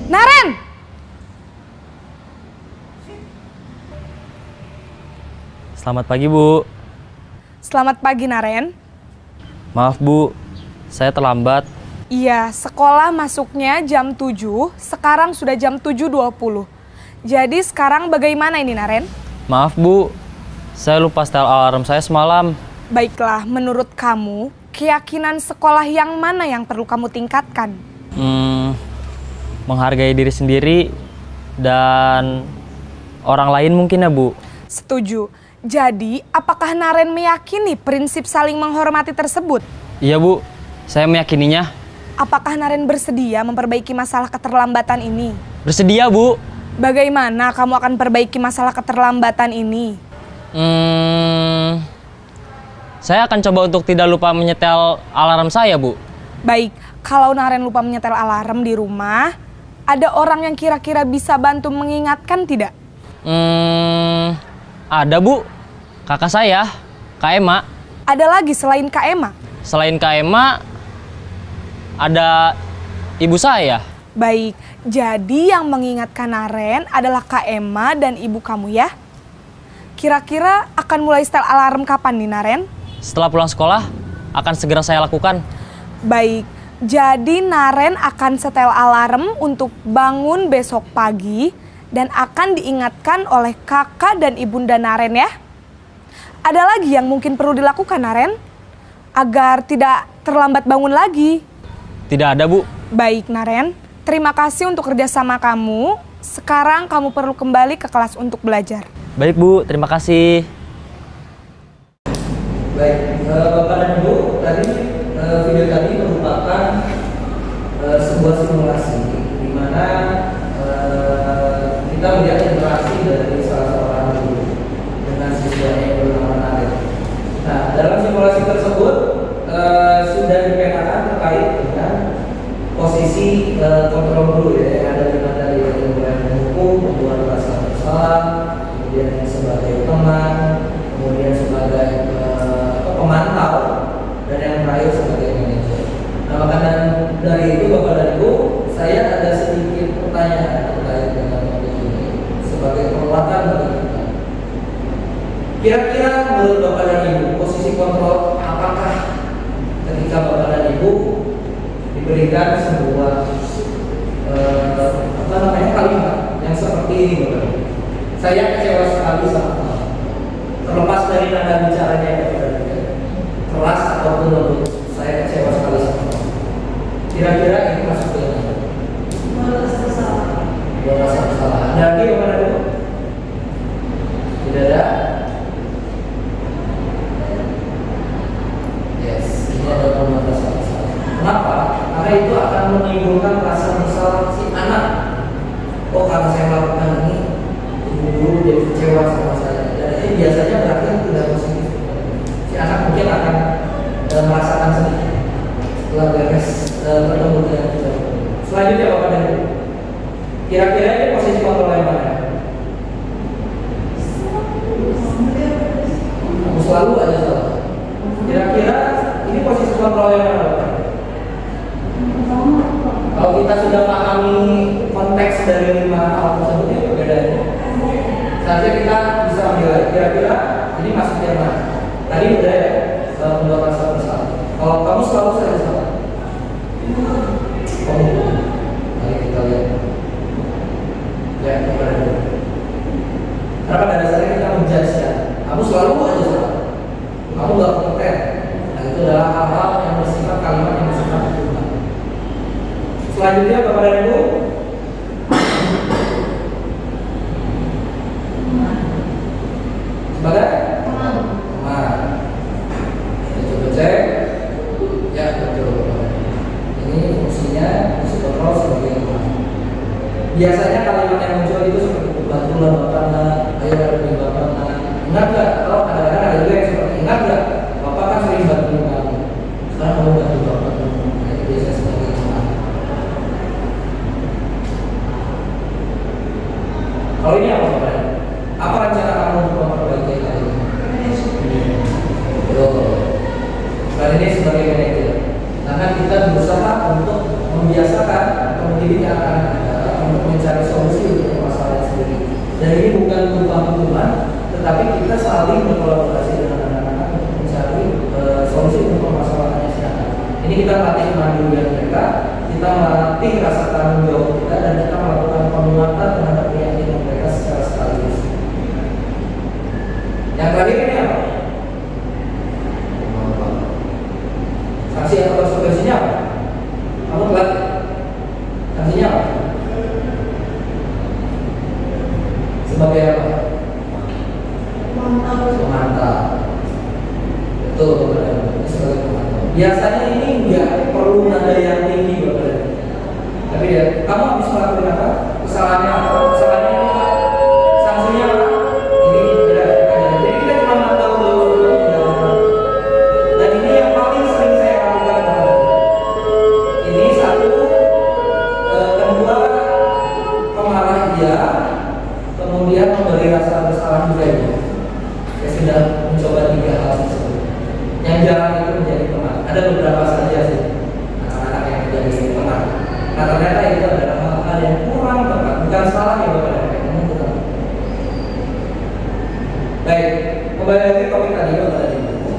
Naren! Selamat pagi, Bu. Selamat pagi, Naren. Maaf, Bu. Saya terlambat. Iya, sekolah masuknya jam 7, sekarang sudah jam 7.20. Jadi sekarang bagaimana ini, Naren? Maaf, Bu. Saya lupa setel alarm saya semalam. Baiklah, menurut kamu, keyakinan sekolah yang mana yang perlu kamu tingkatkan? Menghargai diri sendiri dan orang lain mungkin ya, Bu. Setuju. Jadi, apakah Naren meyakini prinsip saling menghormati tersebut? Iya, Bu. Saya meyakininya. Apakah Naren bersedia memperbaiki masalah keterlambatan ini? Bersedia, Bu. Bagaimana kamu akan perbaiki masalah keterlambatan ini? Saya akan coba untuk tidak lupa menyetel alarm saya, Bu. Baik, kalau Naren lupa menyetel alarm di rumah, ada orang yang kira-kira bisa bantu mengingatkan tidak? Ada, Bu. Kakak saya, Kak Ema. Ada lagi selain Kak Ema? Selain Kak Ema, ada ibu saya. Baik, jadi yang mengingatkan Naren adalah Kak Ema dan ibu kamu ya? Kira-kira akan mulai setel alarm kapan nih, Naren? Setelah pulang sekolah, akan segera saya lakukan. Baik, jadi Naren akan setel alarm untuk bangun besok pagi dan akan diingatkan oleh kakak dan ibunda Naren ya. Ada lagi yang mungkin perlu dilakukan, Naren? Agar tidak terlambat bangun lagi. Tidak ada, Bu. Baik, Naren. Terima kasih untuk kerjasama kamu. Sekarang kamu perlu kembali ke kelas untuk belajar. Baik, Bu. Terima kasih. Baik, Bapak dan Ibu, tadi video tadi merupakan sebuah simulasi di mana kita melihat interaksi dari salah seorang guru dengan siswanya yang bernama Naren. Nah, dalam simulasi tersebut sudah dipetakan terkait dengan posisi kontrol guru ya, yang ada di mana dia mulai menghukum, membuat rasa bersalah, kemudian sebagai teman, kemudian sebagai pemantau, dan yang terakhir sebagai manajer. Nah, maka dari itu Bapak dan Ibu, saya ada sedikit pertanyaan terkait dengan topik ini sebagai penguatan bagi kita. Kira-kira menurut Bapak dan Ibu, posisi kontrol apakah ketika Bapak dan Ibu diberikan sebuah kalimat yang seperti ini, Bapak? Saya kecewa sekali sama kamu. Terlepas dari nada bicaranya ya, Bapak. kelas ataupun untuk saya kecewa sekali sama kamu. Kira-kira ini masuk ke yang mana? Buat rasa bersalah. Ada lagi kepada itu? Tidak ada? Yes, ini ada membuat rasa bersalah. Kenapa? Karena itu akan menimbulkan rasa bersalah si anak. Oh, karena saya melakukan ini, ibu guru jadi kecewa sama saya. Dan ini biasanya berakhir tidak positif. Si anak mungkin akan merasakan sedih setelah beres bertemu dengan kita. Selanjutnya Bapak dan Ibu, kira-kira ini posisi kontrol yang mana? Kamu selalu aja salah. Kira-kira ini posisi kontrol yang mana Bapak? Kalau kita sudah pahami konteks dari 5 hal tersebut, ya perbedaannya. Seharusnya kita bisa menilai kira-kira ini masuk yang mana. Tadi udah ya, membuat rasa bersalah. Kalau kamu selalu saja salah. Kamu, mari kita lihat. Ya, kepada dulu. Karena pada dasarnya kita menjudge ya. Kamu selalu aja salah. Kamu gak kompeten. Nah, itu adalah hal-hal yang bersifat kalimat yang bersifat Tuhan. Selanjutnya kepada Ibu. Sebagai teman. Kita coba cek. Ya betul. Ini fungsinya fungsi kontrol sebagai teman. Biasanya kalimat yang muncul itu seperti bantulah bapak, ayo bantu bapak. Ingat gak? Kalau kadang-kadang ada juga yang seperti ingat gak? Bapak kan sering bantu kamu. Sekarang kamu bantu bapak. Nah, itu biasanya sebagai teman. Kalau ini apa Bapak? Apa rencana kamu untuk memperbaiki hal ini? Betul. Dan ini sebagai manajer, karena kita berusaha untuk membiasakan pendidik yang akan ada untuk mencari solusi untuk masalah sendiri. Dan ini bukan berupa hukuman, tetapi kita saling berkolaborasi dengan anak-anak untuk mencari solusi untuk permasalahannya si anak. Ini kita latih kemandirian mereka, kita melatih rasa tanggung jawab kita, dan kita melakukan penguatan terhadap keyakinan mereka secara sekaligus. Yang terakhir ini apa? Sanksi atau konsekuensinya apa? Kamu telat. Sanksinya apa? Sebagai apa? Pemantau. Betul Bapak. Ini sebagai pemantau. Biasanya ini enggak perlu nada yang tinggi Bapak. Tapi ya, kamu habis melakukan apa? Kesalahannya apa? Kesalahannya apa? Sanksinya apa? Ini beda. Jadi kita cuma mantau dulu. Dan ini yang paling sering saya lakukan Bapak. Ini satu, kedua, pemarah dia, kemudian memberi rasa bersalah juga ini. Saya sudah mencoba 3 hal tersebut. Yang jarang itu menjadi teman. Ada beberapa saja sih anak-anak yang menjadi teman. Nah ternyata itu adalah hal-hal yang kurang tepat. Bukan salah ya Bapak dan Ibu. Baik, kembali lagi topik tadi Bapak dan Ibu.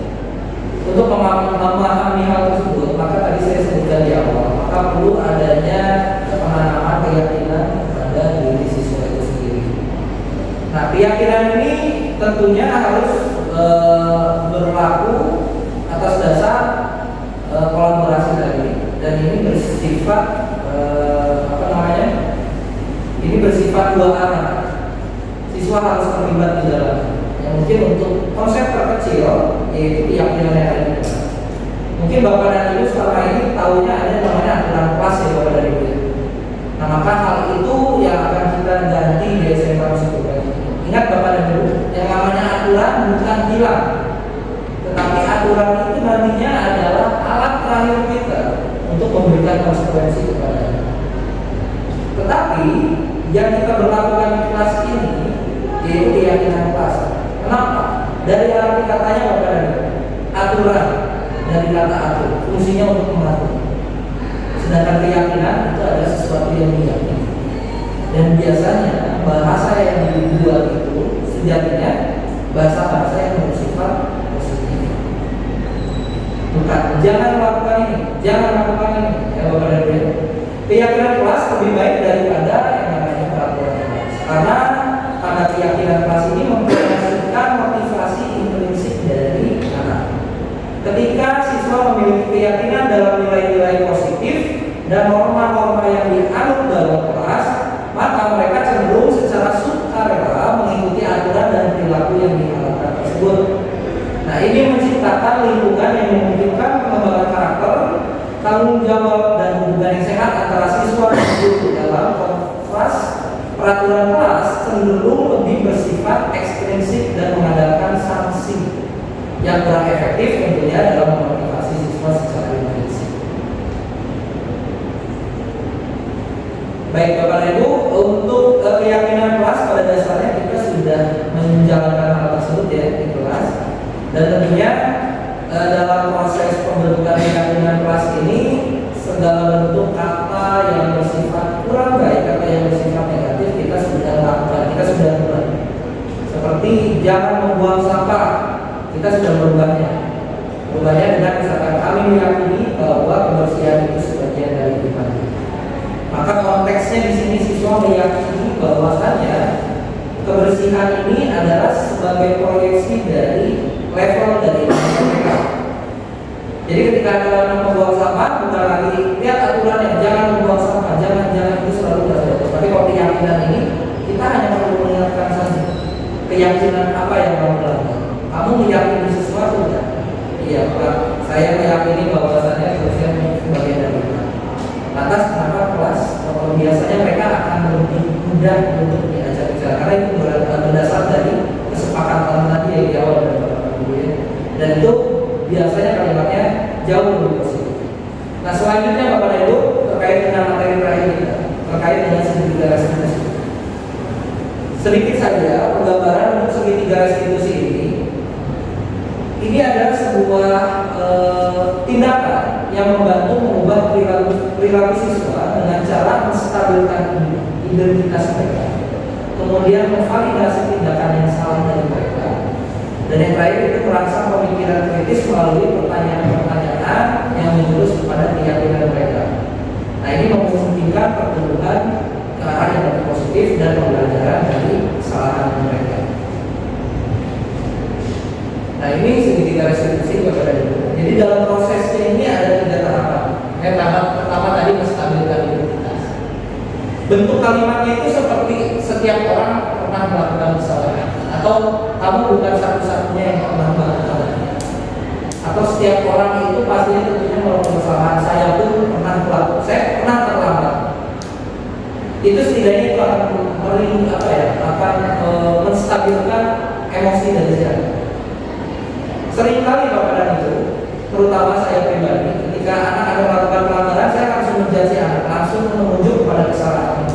Untuk memahami hal tersebut, maka tadi saya sebutkan di awal, maka perlu adanya penanaman keyakinan pada diri siswa itu sendiri. Nah keyakinan ini tentunya harus berlaku atas dasar kolaborasi tadi, dan ini bersifat ini bersifat 2 arah. Siswa harus terlibat di dalam. Yang mungkin untuk konsep terkecil yaitu keyakinan yang ada di kelas. Mungkin Bapak dan Ibu selama ini tahunya ada namanya aturan kelas ya Bapak dan Ibu. Nah maka hal itu yang akan kita ganti di SMK Musik Berbagi. Ingat Bapak dan Ibu, yang namanya aturan bukan hilang, tetapi aturan itu nantinya adalah alat terakhir kita untuk memberikan konsekuensi kepada. Tetapi yang kita berlakukan di kelas ini yaitu keyakinan kelas. Kenapa? Dari arti katanya Bapak dan Ibu, aturan dari kata atur, fungsinya untuk mengatur. Sedangkan keyakinan itu ada sesuatu yang diyakini. Dan biasanya bahasa yang dibuat itu sejatinya bahasa-bahasa yang bersifat positif. Bukan, jangan lakukan ini, jangan lakukan ini. Ya Bapak dan Ibu, keyakinan kelas lebih baik daripada yang namanya peraturan kelas. Karena pada keyakinan kelas ini memperhatikan motivasi intrinsik dari anak. Ketika keyakinan dalam nilai-nilai positif dan norma-norma yang dianut dalam kelas, maka mereka cenderung secara sukarela mengikuti aturan dan perilaku yang diharapkan tersebut. Nah, ini menciptakan lingkungan yang memungkinkan pengembangan karakter, tanggung jawab, dan hubungan yang sehat antara siswa dan guru. Dalam kelas, peraturan kelas cenderung lebih bersifat ekstrinsik dan mengandalkan sanksi yang kurang efektif tentunya dalam memotivasi siswa secara intensif. Baik Bapak dan Ibu, untuk keyakinan kelas pada dasarnya kita sudah menjalankan hal tersebut ya di kelas, dan tentunya dalam proses pembentukan keyakinan kelas ini segala bentuk kata yang bersifat kurang baik, kata yang bersifat negatif kita sudah lakukan, kita sudah mulai. Seperti jangan membuang sampah, kita sudah berubahnya dengan misalkan kami meyakini bahwa kebersihan itu sebagian dari kehidupan. Maka konteksnya di sini siswa meyakini bahwasannya kebersihan ini adalah sebagai proyeksi dari level dari mereka. Jadi ketika ada membuang sampah, bukan lagi lihat aturannya, jangan membuang sampah, jangan itu selalu saja. Tapi kalau keyakinan ini kita hanya perlu mengingatkan saja keyakinan apa yang kamu lakukan. Kamu meyakini sesuatu kan? Iya Pak, saya meyakini bahwasannya kebersihan sebagian dari kita. Lantas kenapa kelas? Biasanya mereka akan lebih mudah untuk diajak bicara karena itu berdasar dari kesepakatan tadi yang di awal dan itu biasanya kalimatnya jauh lebih positif. Nah selanjutnya Bapak dan Ibu terkait dengan materi terakhir kita terkait dengan segitiga restitusi. Sedikit saja penggambaran untuk segitiga restitusi ini adalah sebuah tindakan yang membantu mengubah perilaku siswa dengan cara menstabilkan identitas mereka, kemudian memvalidasi tindakan yang salah dari mereka, dan yang terakhir itu merangsang pemikiran kritis melalui pertanyaan-pertanyaan yang menjurus kepada keyakinan mereka. Nah ini memungkinkan pertumbuhan ke arah yang lebih positif dan pembelajaran dari kesalahan mereka. Nah ini segitiga restitusi Bapak dan Ibu. Jadi dalam prosesnya ini ada 3 tahapan. Tahap pertama tadi menstabilkan identitas. Bentuk kalimatnya itu seperti setiap orang pernah melakukan kesalahan, atau kamu bukan satu-satunya yang pernah melakukannya, atau setiap orang itu pastinya tentunya melakukan kesalahan. Saya pun pernah melakukan, saya pernah terlambat. Itu setidaknya itu akan menstabilkan emosi dari saya. Seringkali Bapak dan Ibu, terutama saya pribadi, ketika anak ada melakukan pelanggaran, saya langsung menjudge anak, langsung menunjuk kepada kesalahan,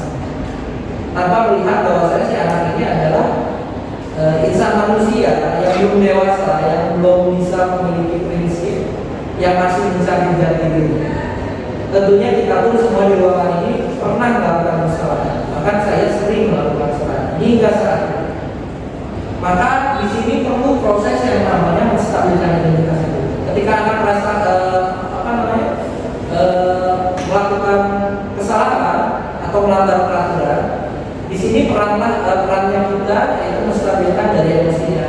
tanpa melihat bahwa si anak ini adalah insan manusia yang belum dewasa, yang belum bisa memiliki prinsip, yang masih mencari jati diri. Tentunya kita pun semua di ruangan ini pernah melakukan kesalahan, bahkan saya sering melakukan kesalahan hingga saat ini. Maka di sini perlu proses yang namanya menstabilkan identitas itu. Ketika anak merasa melakukan kesalahan atau melanggar peraturan, di sini perannya kita yaitu menstabilkan dari emosinya.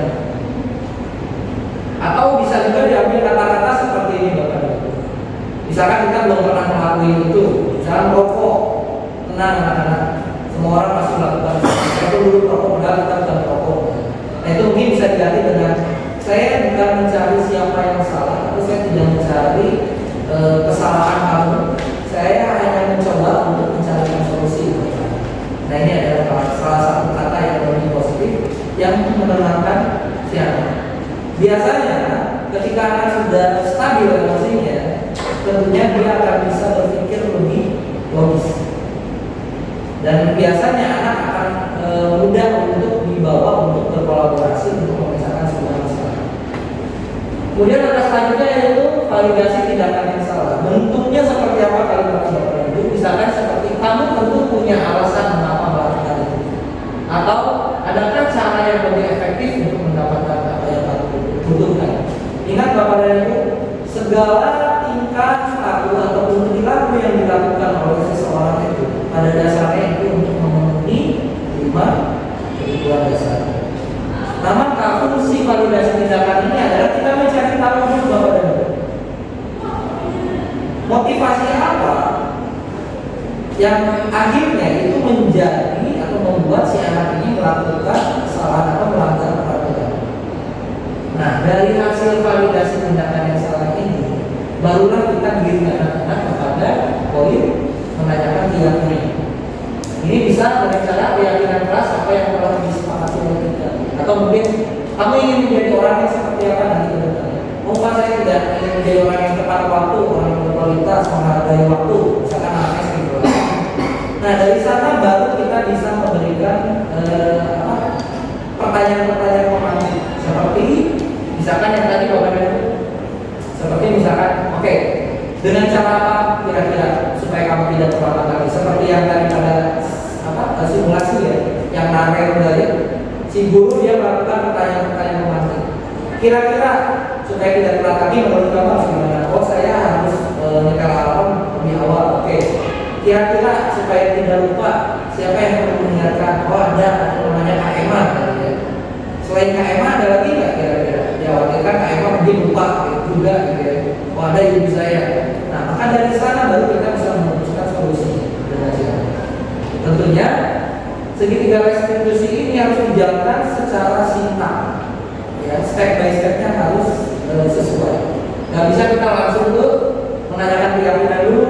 Atau bisa juga diambil kata-kata seperti ini Bapak. Misalkan kita belum pernah mengakui itu, jangan merokok, tenang anak-anak. Semua orang pasti melakukan. Saya dulu merokok, padahal kita bukan merokok. Nah itu mungkin bisa diganti dengan saya bukan mencari siapa yang salah, tapi saya tidak mencari kesalahan kamu. Saya hanya mencoba untuk mencarikan solusi. Nah ini adalah salah satu kata yang lebih positif yang menenangkan si anak. Biasanya ketika anak sudah stabil emosinya, tentunya dia akan bisa berpikir lebih logis. Dan biasanya anak akan mudah untuk dibawa untuk berkolaborasi untuk memecahkan sebuah masalah. Kemudian langkah selanjutnya yaitu validasi tindakan yang salah. Bentuknya seperti apa kalimat Bapak itu? Misalkan seperti kamu tentu punya alasan mengapa melakukan itu, atau adakah cara yang lebih efektif untuk mendapatkan apa yang kamu butuhkan. Ingat Bapak dan Ibu, segala tingkah laku ataupun perilaku yang dilakukan oleh seseorang itu pada dasarnya itu untuk memenuhi 5 kebutuhan dasar. Nah maka fungsi validasi tindakan ini adalah kita mencari tahu dulu Bapak dan Ibu. Motivasi apa yang akhirnya itu menjadi atau membuat si anak ini melakukan kesalahan atau melanggar peraturan. Nah, dari hasil validasi tindakan yang salah ini, barulah kita mengirim anak-anak kepada poin menanyakan keyakinan. Ini bisa dengan cara keyakinan keras apa yang telah disepakati oleh kita. Atau mungkin kamu ingin menjadi orang yang seperti apa nanti ke depannya. Oh Pak, saya tidak ingin menjadi orang yang tepat waktu, orang yang berkualitas, menghargai waktu. Misalkan anaknya seperti itu. Nah, dari sana baru kita bisa memberikan pertanyaan-pertanyaan pemantik. Seperti misalkan yang tadi Bapak bilang, seperti misalkan, oke, dengan cara apa kira-kira supaya kamu tidak terulang lagi? Seperti yang tadi pada simulasi ya, yang narel dari si guru dia melakukan pertanyaan-pertanyaan pemantik. Kira-kira supaya tidak terulang lagi menurut kamu harus gimana? Oh, saya harus nyetel alarm lebih awal. Oke. Kira-kira supaya tidak lupa siapa yang perlu mengingatkan? Oh, ada namanya Kak Emma. Selain Kak Emma ada lagi nggak kira-kira? Ya, waktu kan Kak Emma mungkin lupa juga gitu ya. Oh, ada ibu saya. Nah, maka dari sana baru kita bisa memutuskan solusi dengan cara. Tentunya segitiga restitusi ini harus dijalankan secara singkat. Ya, step by stepnya harus sesuai. Nggak bisa kita langsung tuh menanyakan keyakinan dulu,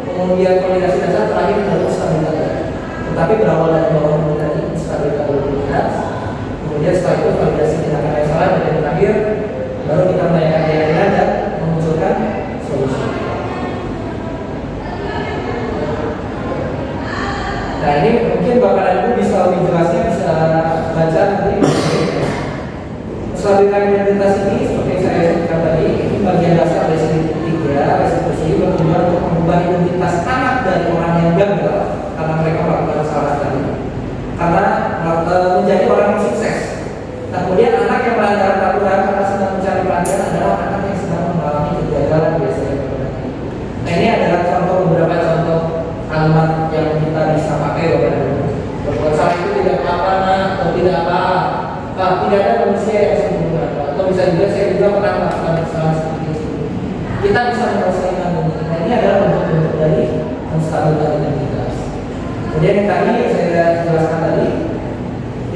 kemudian koordinasi dasar, terakhir baru stabilitas. Tetapi berawal dari bawah dulu tadi, stabilitas, kemudian setelah itu validasi tindakan yang salah, dan yang terakhir baru kita menanyakan keyakinan dan memunculkan solusi. Nah, ini mungkin Bapak dan Ibu bisa lebih jelasnya bisa baca nanti. Stabilitas identitas ini seperti yang saya sebutkan tadi, ini bagian dasar dari segitiga restitusi bertujuan untuk mengubah identitas anak dari orang yang gagal karena mereka melakukan kesalahan tadi, karena menjadi orang yang sukses. Nah, kemudian anak yang melanggar peraturan karena sedang mencari perhatian adalah anak yang sedang mengalami kegagalan biasanya. Nah, ini adalah beberapa contoh kalimat yang kita bisa pakai Bapak dan Ibu. Berbuat salah itu tidak apa-apa nak, atau tidak apa. Tidak ada manusia yang sempurna, atau bisa juga saya juga pernah melakukan kesalahan seperti itu. Kita bisa menyelesaikan ini. Nah, ini adalah bentuk-bentuk dari menstabilkan identitas. Kemudian yang tadi yang saya jelaskan tadi,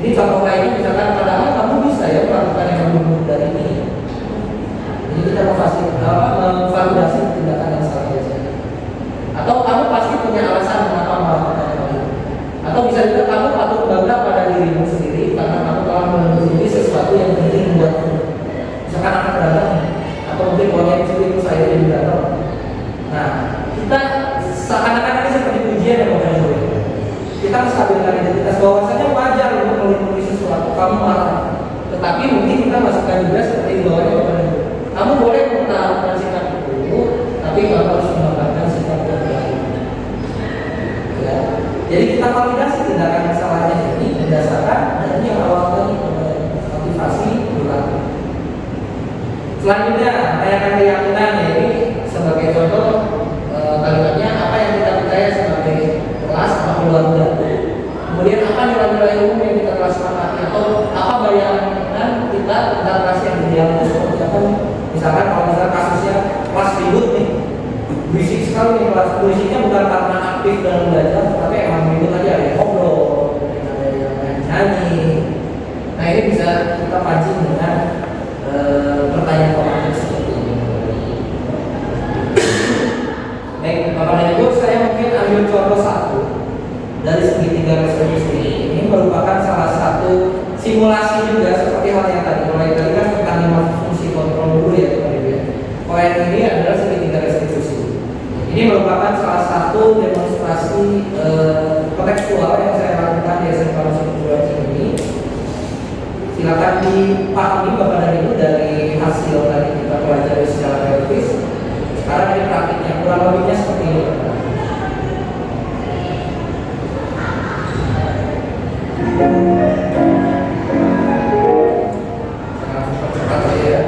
ini contoh lainnya misalkan padahal kamu bisa ya melakukan yang lebih dari ini. Jadi kita memvalidasi tindakan yang salah biasanya. Atau kamu pasti punya alasan mengapa melakukan itu. Atau bisa juga kamu patut bangga pada dirimu sendiri karena kamu telah memenuhi sesuatu yang penting buatmu. Misalkan anak datang, atau mungkin uangnya kecil itu saya jadi datang. Nah, kita seakan-akan ini seperti ujian yang mengenai kita menstabilkan identitas bahwasanya wajar untuk melindungi sesuatu kamu marah. Tetapi mungkin kita masukkan juga seperti di bawahnya Bapak Ibu. Kamu boleh mempertahankan sikap itu, tapi kamu harus mengembangkan sikap yang baik. Ya. Jadi kita validasi tindakan yang salahnya ini berdasarkan dari yang awal tadi motivasi perilaku. Selanjutnya tanyakan keyakinan, ya ini sebagai contoh kalimatnya apa yang kita percaya sebagai kelas atau keluarga. Kemudian apa nilai-nilai umum yang kita telah sepakati atau apa bayangan kita tentang kelas yang ideal itu seperti apa? Misalkan kalau misalnya kasusnya kelas ribut nih, berisik sekali nih kelas, berisiknya bukan karena aktif dalam belajar, tapi emang ribut aja, ada yang ngobrol, ada yang nyanyi. Nah, ini bisa kita pancing dengan pertanyaan seperti ini. Baik, Bapak dan Ibu, saya mungkin ambil contoh satu dari segitiga restitusi. Ini merupakan salah satu simulasi juga seperti hal yang tadi. Mulai tadi kan tentang 5 fungsi kontrol dulu ya Bapak Ibu. Poin ini adalah segitiga restitusi. Ini merupakan salah satu demonstrasi kontekstual yang saya lakukan di SMK Musik Perguruan ini. Silakan dipahami Bapak dan Ibu dari hasil tadi kita pelajari secara teoritis. Sekarang ini praktiknya, kurang lebihnya seperti ini. Cepat saja ya.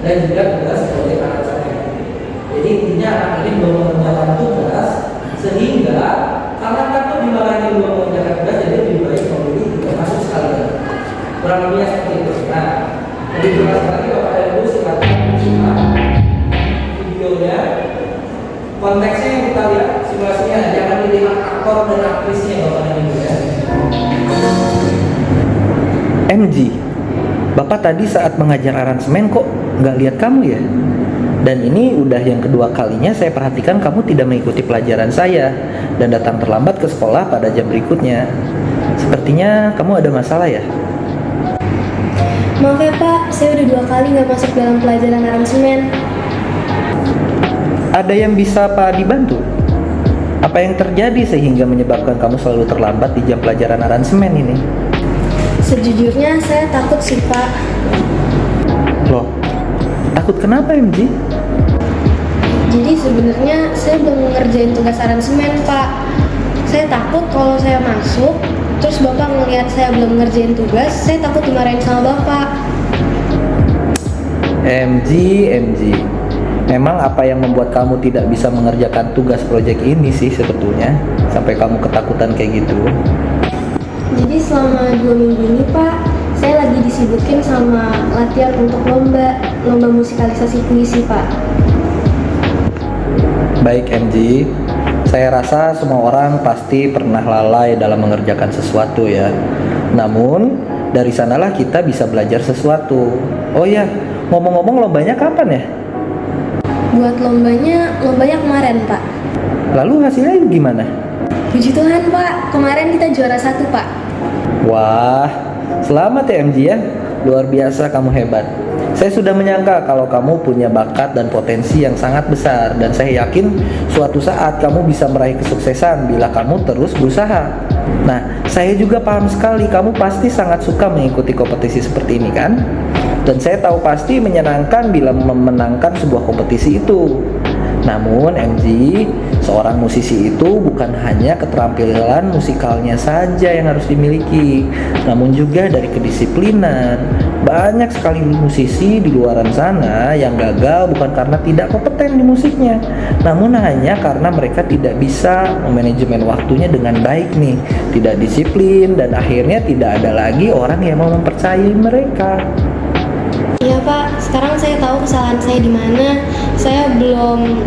dan juga tugas proyek aransemen. Jadi intinya anak ini belum mengerjakan tugas, sehingga karena takut dimarahin belum mengerjakan tugas, jadi lebih baik memilih tidak masuk sekalian. Kurang lebihnya seperti itu. Nah, lebih jelas lagi Bapak dan Ibu silakan simak videonya. Konteksnya yang kita lihat, simulasinya jangan dilihat aktor dan aktrisnya Bapak dan Ibu ya. MG, Bapak tadi saat mengajar aransemen kok nggak lihat kamu ya? Dan ini udah yang kedua kalinya saya perhatikan kamu tidak mengikuti pelajaran saya dan datang terlambat ke sekolah pada jam berikutnya. Sepertinya kamu ada masalah ya? Maaf ya Pak, saya udah 2 kali nggak masuk dalam pelajaran aransemen. Ada yang bisa Pak dibantu? Apa yang terjadi sehingga menyebabkan kamu selalu terlambat di jam pelajaran aransemen ini? Sejujurnya saya takut sih Pak. Loh, takut kenapa MG? Jadi sebenarnya saya belum ngerjain tugas aransemen Pak. Saya takut kalau saya masuk, terus Bapak ngelihat saya belum ngerjain tugas, saya takut dimarahin sama Bapak. MG, memang apa yang membuat kamu tidak bisa mengerjakan tugas proyek ini sih sebetulnya sampai kamu ketakutan kayak gitu? Jadi selama 2 minggu ini Pak, saya lagi disibukin sama latihan untuk lomba musikalisasi puisi Pak. Baik MG, saya rasa semua orang pasti pernah lalai dalam mengerjakan sesuatu ya. Namun dari sanalah kita bisa belajar sesuatu. Oh ya, ngomong-ngomong lombanya kapan ya? Buat lombanya kemarin Pak. Lalu hasilnya gimana? Puji Tuhan Pak, kemarin kita juara 1 Pak. Wah, selamat ya MG ya. Luar biasa, kamu hebat. Saya sudah menyangka kalau kamu punya bakat dan potensi yang sangat besar, dan saya yakin suatu saat kamu bisa meraih kesuksesan bila kamu terus berusaha. Nah, saya juga paham sekali kamu pasti sangat suka mengikuti kompetisi seperti ini kan? Dan saya tahu pasti menyenangkan bila memenangkan sebuah kompetisi itu. Namun MG, seorang musisi itu bukan hanya keterampilan musikalnya saja yang harus dimiliki, namun juga dari kedisiplinan. Banyak sekali musisi di luaran sana yang gagal bukan karena tidak kompeten di musiknya, namun hanya karena mereka tidak bisa memanajemen waktunya dengan baik nih, tidak disiplin, dan akhirnya tidak ada lagi orang yang mau mempercayai mereka. Iya Pak, sekarang saya tahu kesalahan saya di mana. Saya belum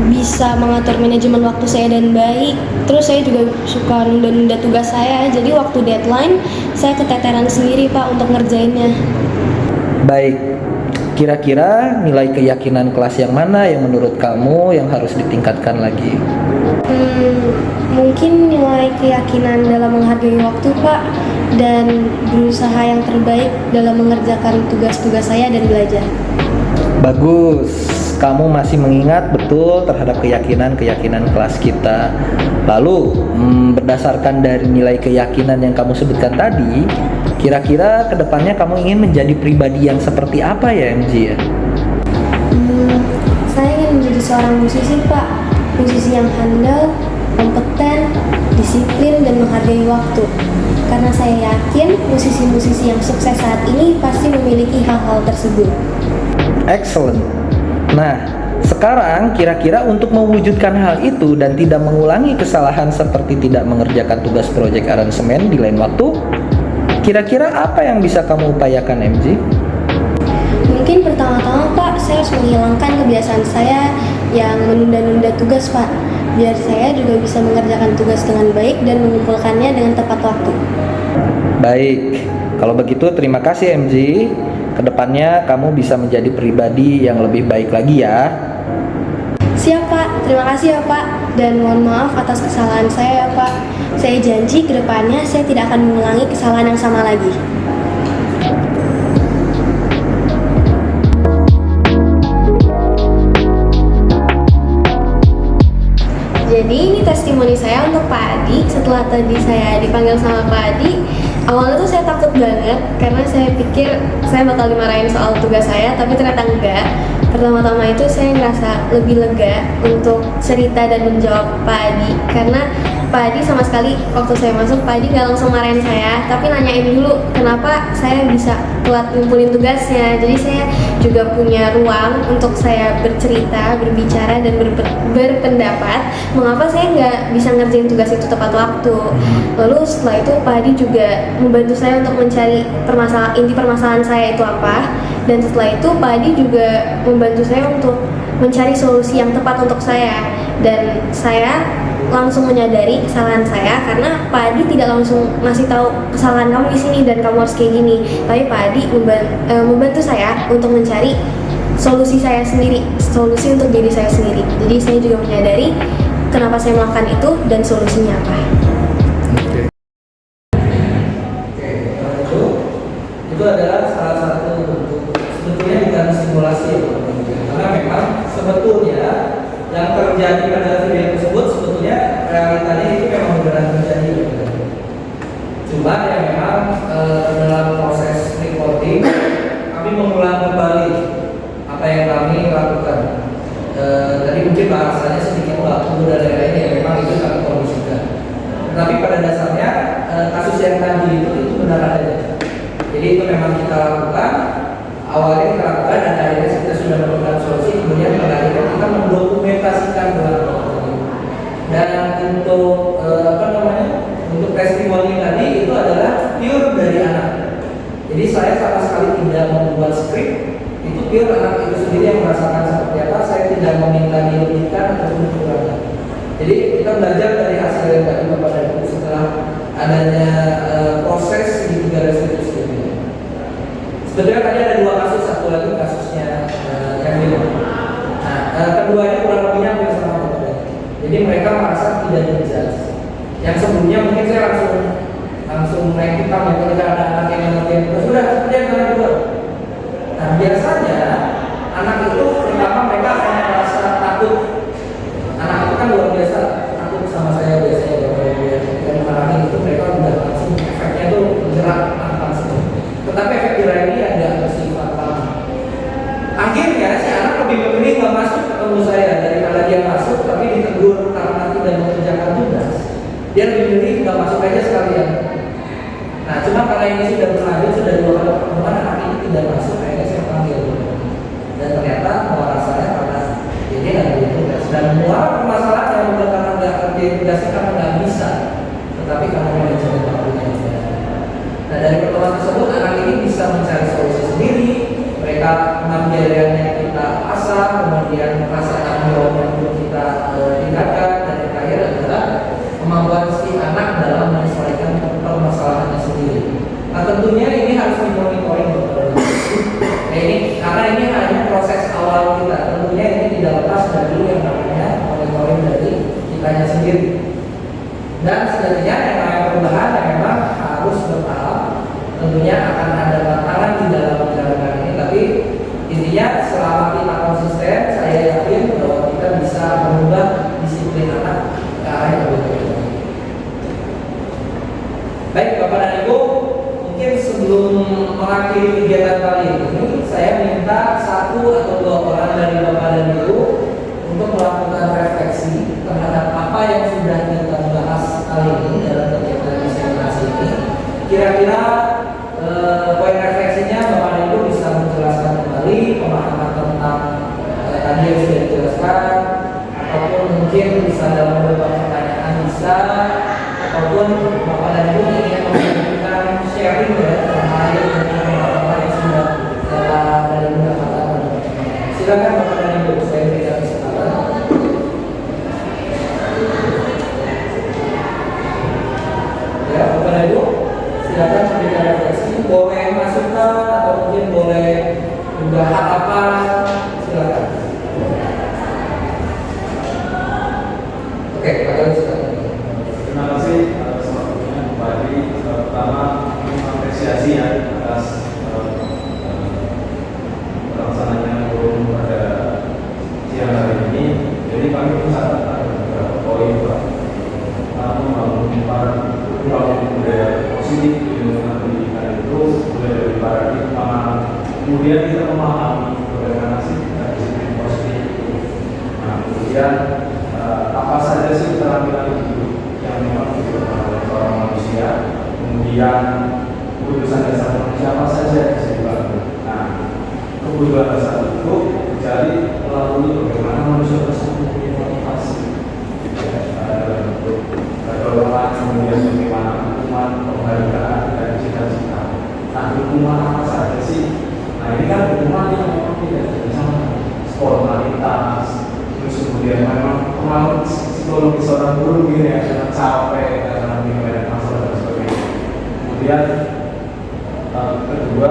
bisa mengatur manajemen waktu saya dan baik. Terus saya juga suka nunda-nunda tugas saya. Jadi waktu deadline saya keteteran sendiri Pak untuk ngerjainnya. Baik, kira-kira nilai keyakinan kelas yang mana yang menurut kamu yang harus ditingkatkan lagi? Mungkin nilai keyakinan dalam menghargai waktu Pak, dan berusaha yang terbaik dalam mengerjakan tugas-tugas saya dan belajar. Bagus, kamu masih mengingat betul terhadap keyakinan-keyakinan kelas kita. Lalu, berdasarkan dari nilai keyakinan yang kamu sebutkan tadi, kira-kira kedepannya kamu ingin menjadi pribadi yang seperti apa ya MG ya? Saya ingin menjadi seorang musisi Pak, musisi yang handal, kompeten, disiplin, dan menghargai waktu. Karena saya yakin musisi-musisi yang sukses saat ini pasti memiliki hal-hal tersebut. Excellent. Nah, sekarang kira-kira untuk mewujudkan hal itu dan tidak mengulangi kesalahan seperti tidak mengerjakan tugas proyek aransemen di lain waktu, kira-kira apa yang bisa kamu upayakan MG? Mungkin pertama-tama Pak, saya harus menghilangkan kebiasaan saya yang menunda-nunda tugas Pak, biar saya juga bisa mengerjakan tugas dengan baik dan mengumpulkannya dengan tepat waktu. Baik, kalau begitu terima kasih MG. Kedepannya kamu bisa menjadi pribadi yang lebih baik lagi ya. Siap Pak, terima kasih ya Pak, dan mohon maaf atas kesalahan saya ya Pak. Saya janji kedepannya saya tidak akan mengulangi kesalahan yang sama lagi. Jadi ini testimoni saya untuk Pak Adi. Setelah tadi saya dipanggil sama Pak Adi, awalnya tuh saya takut banget karena saya pikir saya bakal dimarahin soal tugas saya, tapi ternyata enggak. Pertama-tama itu saya ngerasa lebih lega untuk cerita dan menjawab Pak Adi, karena Pak Adi sama sekali waktu saya masuk, Pak Adi gak langsung marahin saya, tapi nanyain dulu kenapa saya bisa telat ngumpulin tugasnya. Jadi saya juga punya ruang untuk saya bercerita, berbicara, dan berpendapat mengapa saya nggak bisa ngerjain tugas itu tepat waktu. Lalu setelah itu Pak Adi juga membantu saya untuk mencari inti permasalahan saya itu apa, dan setelah itu Pak Adi juga membantu saya untuk mencari solusi yang tepat untuk saya, dan saya langsung menyadari kesalahan saya karena Pak Adi tidak langsung ngasih tahu kesalahan kamu di sini dan kamu harus kayak gini, tapi Pak Adi membantu saya untuk mencari solusi saya sendiri, solusi untuk diri saya sendiri. Jadi saya juga menyadari kenapa saya melakukan itu dan solusinya apa. Oke, itu adalah salah satu bentuk, sebetulnya bukan simulasi ya, karena memang sebetulnya yang terjadi pada video tersebut sebetulnya realitanya itu memang benar terjadi. Cuma ya memang dalam proses recording kami mengulang kembali apa yang kami lakukan. Tadi mungkin bahasanya sedikit waktu dan lain-lain ya memang itu kami kondisikan. Tapi pada dasarnya kasus yang tadi itu benar adanya. Jadi itu memang kita lakukan. Awalnya kita lakukan dan akhirnya kita sudah menemukan solusi, kemudian pada akhirnya kita mendokumentasikan dan untuk untuk testimoni tadi itu adalah pure dari anak. Jadi saya sama sekali tidak membuat skrip, itu pure anak itu sendiri yang merasakan seperti apa. Saya tidak meminta dilebihkan ataupun dikurangkan. Jadi kita belajar dari hasil yang tadi Bapak dan Ibu setelah adanya proses segitiga restitusi. Sebetulnya tadi ada dua kasus, satu lagi kasusnya Kamil. Nah, keduanya kurang lebihnya hampir sama. Jadi mereka merasa tidak dijudge. Yang sebelumnya mungkin saya langsung naik hitam ya ketika ada anak yang ngertiin terus sudah seperti yang kalian buat. Nah biasanya anak itu pertama mereka akan merasa takut. Anak itu kan luar biasa takut sama saya biasanya ketika dimarahin itu mereka udah langsung efeknya tuh gerak langsung. Tetapi efek gerak ini agak bersifat lama. Akhirnya si anak lebih memilih nggak masuk ketemu saya daripada dia masuk tapi ditegur karena tidak mengerjakan tugas. Dia lebih memilih nggak masuk aja sekalian. Nah cuma karena ini sudah berlanjut sudah 2 kali pertemuan anak ini tidak masuk, akhirnya saya panggil. Dan ternyata muara rasanya karena ini ada tugas dan muara permasalahan yang bukan karena nggak kerjain tugasnya karena nggak bisa, tetapi karena manajemen waktunya. Nah dari pertemuan tersebut anak ini bisa mencari solusi sendiri. Mereka kemandiriannya kita asah, kemudian rasa tanggung jawabnya pun kita tingkatkan, dan yang terakhir adalah kemampuan si anak dalam menyelesaikan permasalahannya sendiri. Nah tentunya ini harus dimonitoring. Nah, ini karena ini hanya proses awal kita, tentunya ini tidak lepas dari yang namanya monitoring dari kitanya sendiri. Dan selanjutnya yang namanya perubahan yang memang harus bertahap, tentunya akan ada tantangan di dalam menjalankan ini. Tapi intinya selama kita konsisten, saya yakin bahwa kita bisa mengubah disiplin anak ke arah yang lebih baik. Baik Bapak dan Ibu, mungkin sebelum mengakhiri kegiatan kali ini, saya minta 1 atau 2 orang dari Bapak dan Ibu untuk melakukan refleksi terhadap apa yang sudah kita bahas kali ini dalam kegiatan diseminasi ini. Kira-kira poin refleksinya Bapak dan Ibu bisa menjelaskan kembali pemahaman tentang tadi yang sudah dijelaskan, ataupun mungkin bisa dalam beberapa pertanyaan bisa, ataupun Bapak dan Ibu ingin memberikan sharing ya terkait dengan apa yang sudah Bapak dan Ibu dapatkan. Silakan Bapak dan Ibu, saya berikan kesempatan. Ya Bapak dan Ibu, silakan memberikan refleksi. Boleh masukan atau mungkin boleh juga harapan, silakan. Oke, Pak Gali silakan. Terima kasih atas waktunya Pak Adi. Pertama, apresiasi ya atas pelaksananya forum pada siang hari ini. Jadi kami mencatat ada beberapa poin Pak. Pertama, membangun budaya positif di lingkungan pendidikan itu mulai dari paradigma, kemudian kita memahami bagaimana sih disiplin positif itu. Nah, kemudian apa saja sih keterampilan bahasa itu dicari melalui bagaimana manusia tersebut punya motivasi dalam bentuk kedorongan, kemudian bagaimana hukuman, penghargaan, dan cita-cita. Nah, hukuman apa saja sih? Nah, ini kan hukuman yang memang tidak sama formalitas, terus kemudian memang pengaruh psikologis seorang guru gitu ya, karena capek, karena banyak masalah dan sebagainya. Kemudian kedua,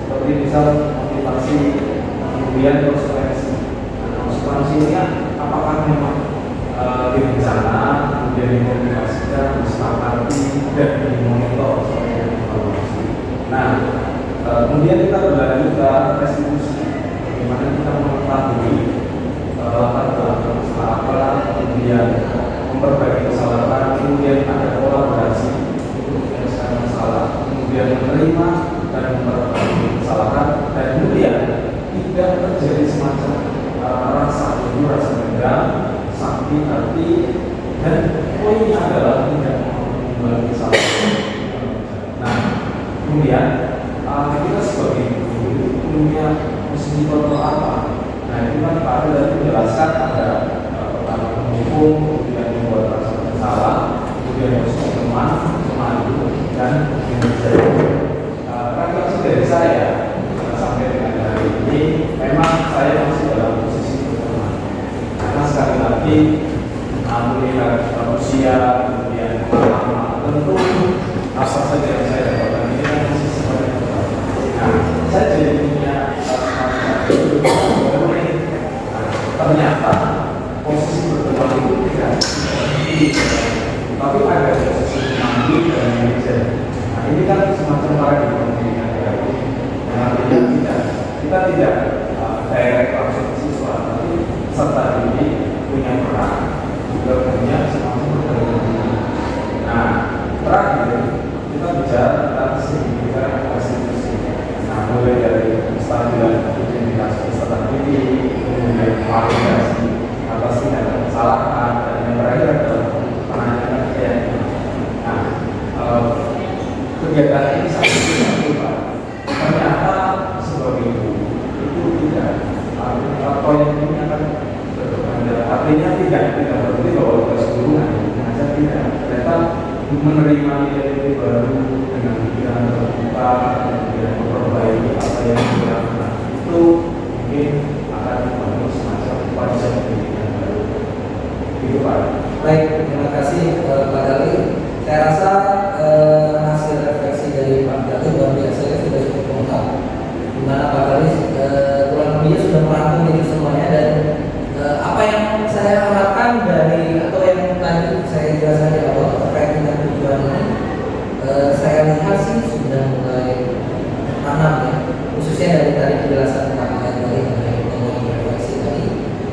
seperti misal motivasi, kemudian konsekuensi. Konsekuensi ini apakah memang direncana, kemudian dimotivasikan, disepakati, dan dimonitor sebagai evaluasi. Nah, kemudian kita berlanjut ke restitusi. Bagaimana kita mengetahui latar belakang masalah apa, kemudian memperbaiki kesalahan, kemudian ada kolaborasi untuk menyelesaikan masalah, kemudian menerima dan memperbaiki kesalahan, dan kemudian tidak terjadi semacam rasa iri, rasa dendam, sakit hati, dan poinnya adalah tidak mengulangi kesalahan. Nah, kemudian kita sebagai guru punya posisi kontrol apa? Nah, itu kan Pak Adil tadi menjelaskan ada pertama menghukum, kemudian membuat rasa bersalah, kemudian harus teman, memandu, dan menjadi refleksi dari saya sampai dengan hari ini memang saya masih dalam posisi berteman. Karena sekali lagi melihat usia, kemudian pengalaman, tentu apa saja yang saya dapatkan ini kan masih sebagai berteman. Nah, saya jadi punya ternyata posisi berteman itu tidak tinggi, tapi ada posisi memandu dan manajer. Nah, ini kan semacam paradigma pendidikan baru yang artinya kita tidak direct langsung ke siswa, tapi serta didik punya peran juga punya semacam berkelanjutan. Nah, terakhir kita bicara tentang signifikan restitusi. Nah, mulai dari stabilan identitas peserta didik, kemudian validasi atas tindakan kesalahan, dan yang terakhir adalah penanganan keyakinan. Nah, kegiatan ini sangat dilakukan. Ternyata sebagai guru itu tidak atau yang ini akan berbeda. Artinya tidak berarti bahwa tugas guru hanya mengajar, tidak. Ternyata menerima nilai baru dengan pikiran terbuka, kemudian memperbaiki apa yang dilakukan itu mungkin akan membangun semacam konsep pendidikan baru. Itu Pak. Baik, terima kasih Pak Gali. Saya rasa hasil refleksi dari Pak Gali luar biasa, sudah cukup lengkap. Di mana Pak Gali kurang lebihnya sudah merangkum itu semuanya, dan apa yang saya harapkan dari atau yang tadi saya jelaskan di awal terkait dengan tujuan ini, saya lihat sih sudah mulai tanam ya, khususnya dari tadi penjelasan Pak Gali mengenai refleksi tadi.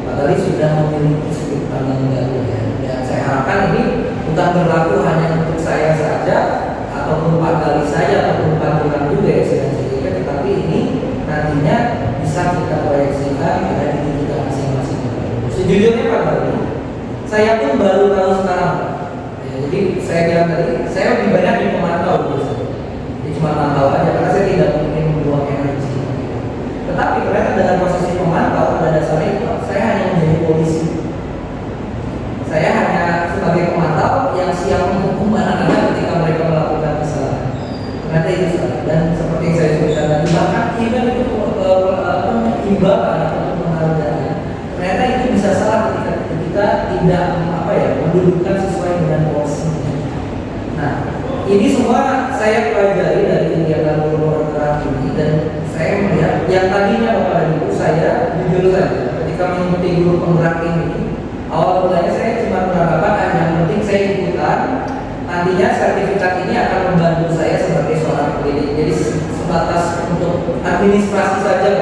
Pak Gali sudah memiliki sudut pandang baru ya, dan saya harapkan ini bukan berlaku hanya untuk saya saja ataupun Pak Gali saja ataupun Pak Tuhan juga ya sedang cerita, tetapi ini nantinya bisa kita proyeksikan pada diri kita masing-masing. Sejujurnya Pak Gali, saya pun baru tahu sekarang ya, jadi saya bilang tadi saya lebih banyak di pemantau biasanya, jadi cuma mantau aja karena saya tidak mungkin membuang energi. Tetapi ternyata dengan posisi pemantau pada dasarnya itu saya hanya menjadi polisi. Saya hanya sebagai pemantau yang siap menghukum anak-anak ketika mereka melakukan kesalahan. Ternyata itu salah. Dan seperti yang saya sebutkan tadi, bahkan even itu menghibahkan atau menghargai, ternyata itu bisa salah ketika kita tidak mendudukkan sesuai dengan porsinya. Nah, ini semua saya pelajari dari kegiatan guru gerak ini, dan saya melihat yang tadinya Bapak dan Ibu saya jujur saja ketika mengikuti guru penggerak ini, awal mulanya saya cuma beranggapan yang penting saya ikutan, nantinya sertifikat ini akan membantu saya sebagai seorang pendidik. Jadi sebatas untuk administrasi saja,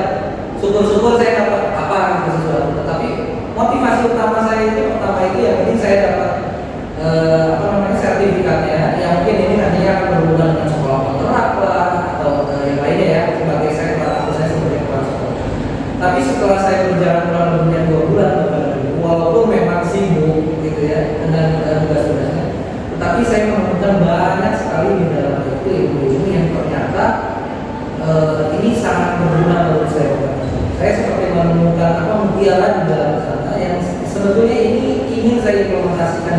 syukur-syukur saya dapat apa gitu sesuatu. Tetapi motivasi utama saya itu yang penting saya dapat sertifikatnya. Yang mungkin ini nantinya akan berhubungan dengan sekolah penggerak lah atau yang lainnya ya, sebagai saya sebagai kepala sekolah. Tapi setelah saya berjalan kurang lebihnya 2 bulan, walaupun memang sibuk gitu ya dengan tugas-tugasnya, tetapi saya menemukan banyak sekali di dalam itu ilmu-ilmu yang ternyata ini sangat berguna menurut saya.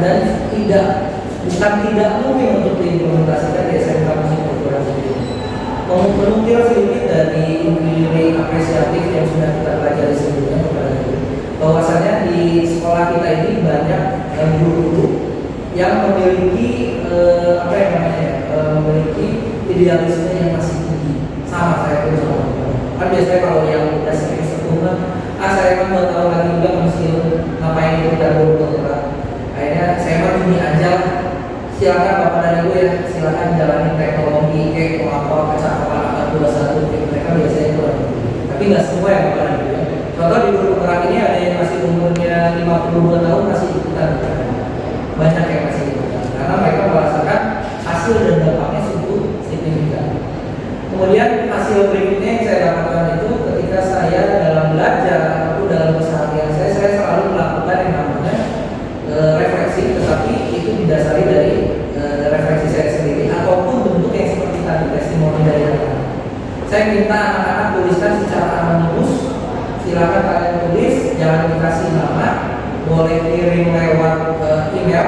dan bukan tidak mungkin untuk diimplementasikan di SMK Musik Perguruan Tinggi. Menukil sedikit dari inti apresiatif yang sudah kita pelajari sebelumnya kepada guru, bahwasanya di sekolah kita ini banyak guru-guru yang memiliki memiliki idealisme yang masih tinggi. Sama saya pun sama. Kan biasanya kalau yang udah serius sekolah, saya kan 2 tahun lagi juga masih ngapain kita dulu dokteran. Akhirnya saya mah ini aja. Silakan Bapak dan Ibu ya, silakan jalani teknologi kayak mau apa kecakapan akan 21 kayak mereka biasanya itu. Tapi nggak semua ya Bapak dan Ibu ya. Contoh di guru penggerak ini ada yang masih umurnya 52 tahun masih ikutan. Banyak yang masih ikutan karena mereka merasakan hasil dan dampaknya sungguh signifikan. Kemudian hasil berikutnya yang saya dapatkan itu ketika saya dalam belajar ataupun dalam keseharian saya selalu melakukan yang namanya refleksi, tetapi itu didasari dari refleksi saya sendiri ataupun bentuk yang seperti tadi testimoni dari anak-anak. Saya minta anak-anak tuliskan secara anonimus. Silakan kalian tulis, jangan dikasih nama, boleh kirim lewat email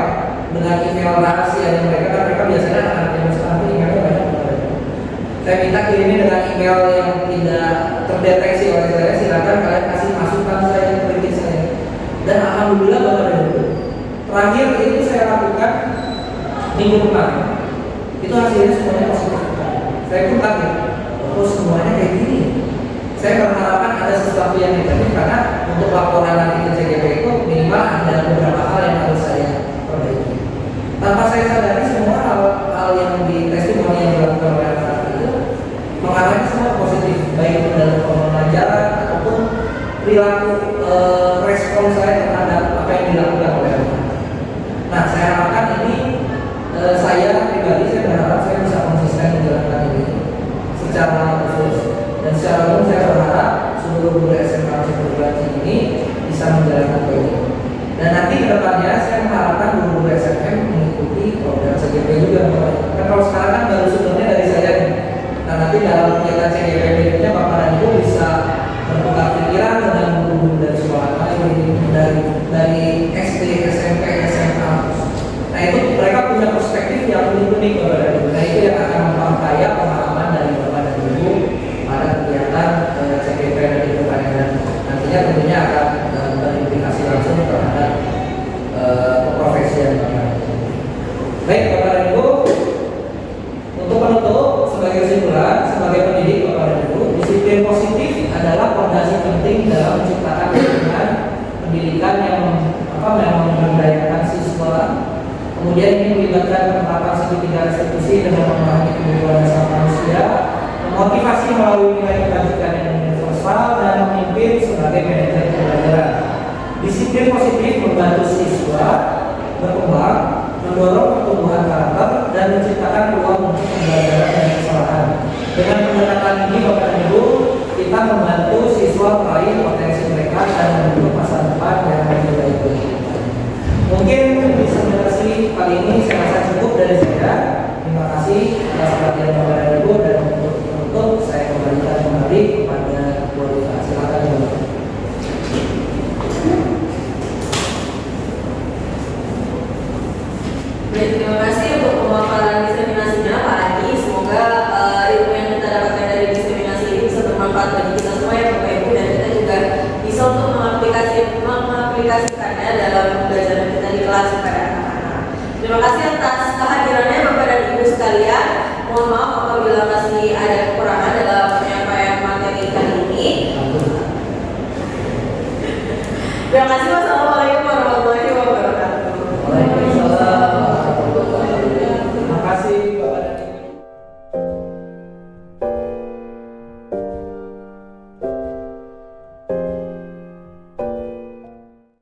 dengan email rahasia mereka kan mereka biasanya anak-anak yang sekarang emailnya banyak. Saya minta kirimin dengan email yang tidak terdeteksi oleh saya. Silakan kalian kasih masukan saya, kritik saya. Dan alhamdulillah Bapak dan Ibu, terakhir itu saya lakukan minggu depan. Itu hasilnya semuanya positif. Saya pun kaget, terus semuanya kayak gini. Saya berharapkan ada sesuatu yang negatif karena untuk laporan nanti ke CGP itu minimal ada beberapa hal yang harus saya perbaiki. Tanpa saya sadari semua hal yang di testimoni yang dilakukan oleh anak itu mengarahnya semua positif, baik itu dalam pembelajaran ataupun perilaku respon saya terhadap apa yang dilakukan oleh anak. Nah, saya harapkan ini saya pribadi saya berharap saya bisa konsisten menjalankan ini secara khusus dan secara umum saya berharap seluruh guru SMK Musik Perguruan Tinggi ini bisa menjalankan ini. Dan nanti ke depannya saya mengharapkan guru-guru SMM mengikuti program CGP juga. Kan kalau sekarang kan baru sumbernya dari saya nih. Nah, nanti dalam kegiatan CGP berikutnya Bapak dan Ibu bisa bertukar pikiran dengan guru-guru dari sekolah lain, dari SD, SMP, SMA. Nah, itu mereka punya perspektif yang unik-unik Bapak dan Ibu. Nah, itu yang akan memperkaya pemahaman dari Bapak dan Ibu pada kegiatan CGP dan itu dan nantinya tentunya akan berimplikasi langsung terhadap keprofesian Bapak. Baik Bapak dan Ibu, untuk penutup sebagai kesimpulan, sebagai pendidik Bapak dan Ibu, disiplin positif adalah fondasi penting dalam menciptakan lingkungan pendidikan yang memberdayakan siswa. Kemudian ini melibatkan penerapan segitiga restitusi dengan memahami kebutuhan dasar manusia, memotivasi melalui nilai kebajikan yang universal dan memimpin sebagai manajer pembelajaran. Disiplin positif membantu siswa berkembang, mendorong pertumbuhan karakter dan menciptakan ruang untuk pembelajaran dan kesalahan. Dengan pendekatan ini Bapak dan Ibu, kita membantu siswa meraih potensi mereka dan membentuk masa depan yang lebih baik. Mungkin presentasi kali ini saya rasa cukup dari saya. Terima kasih atas perhatian Bapak dan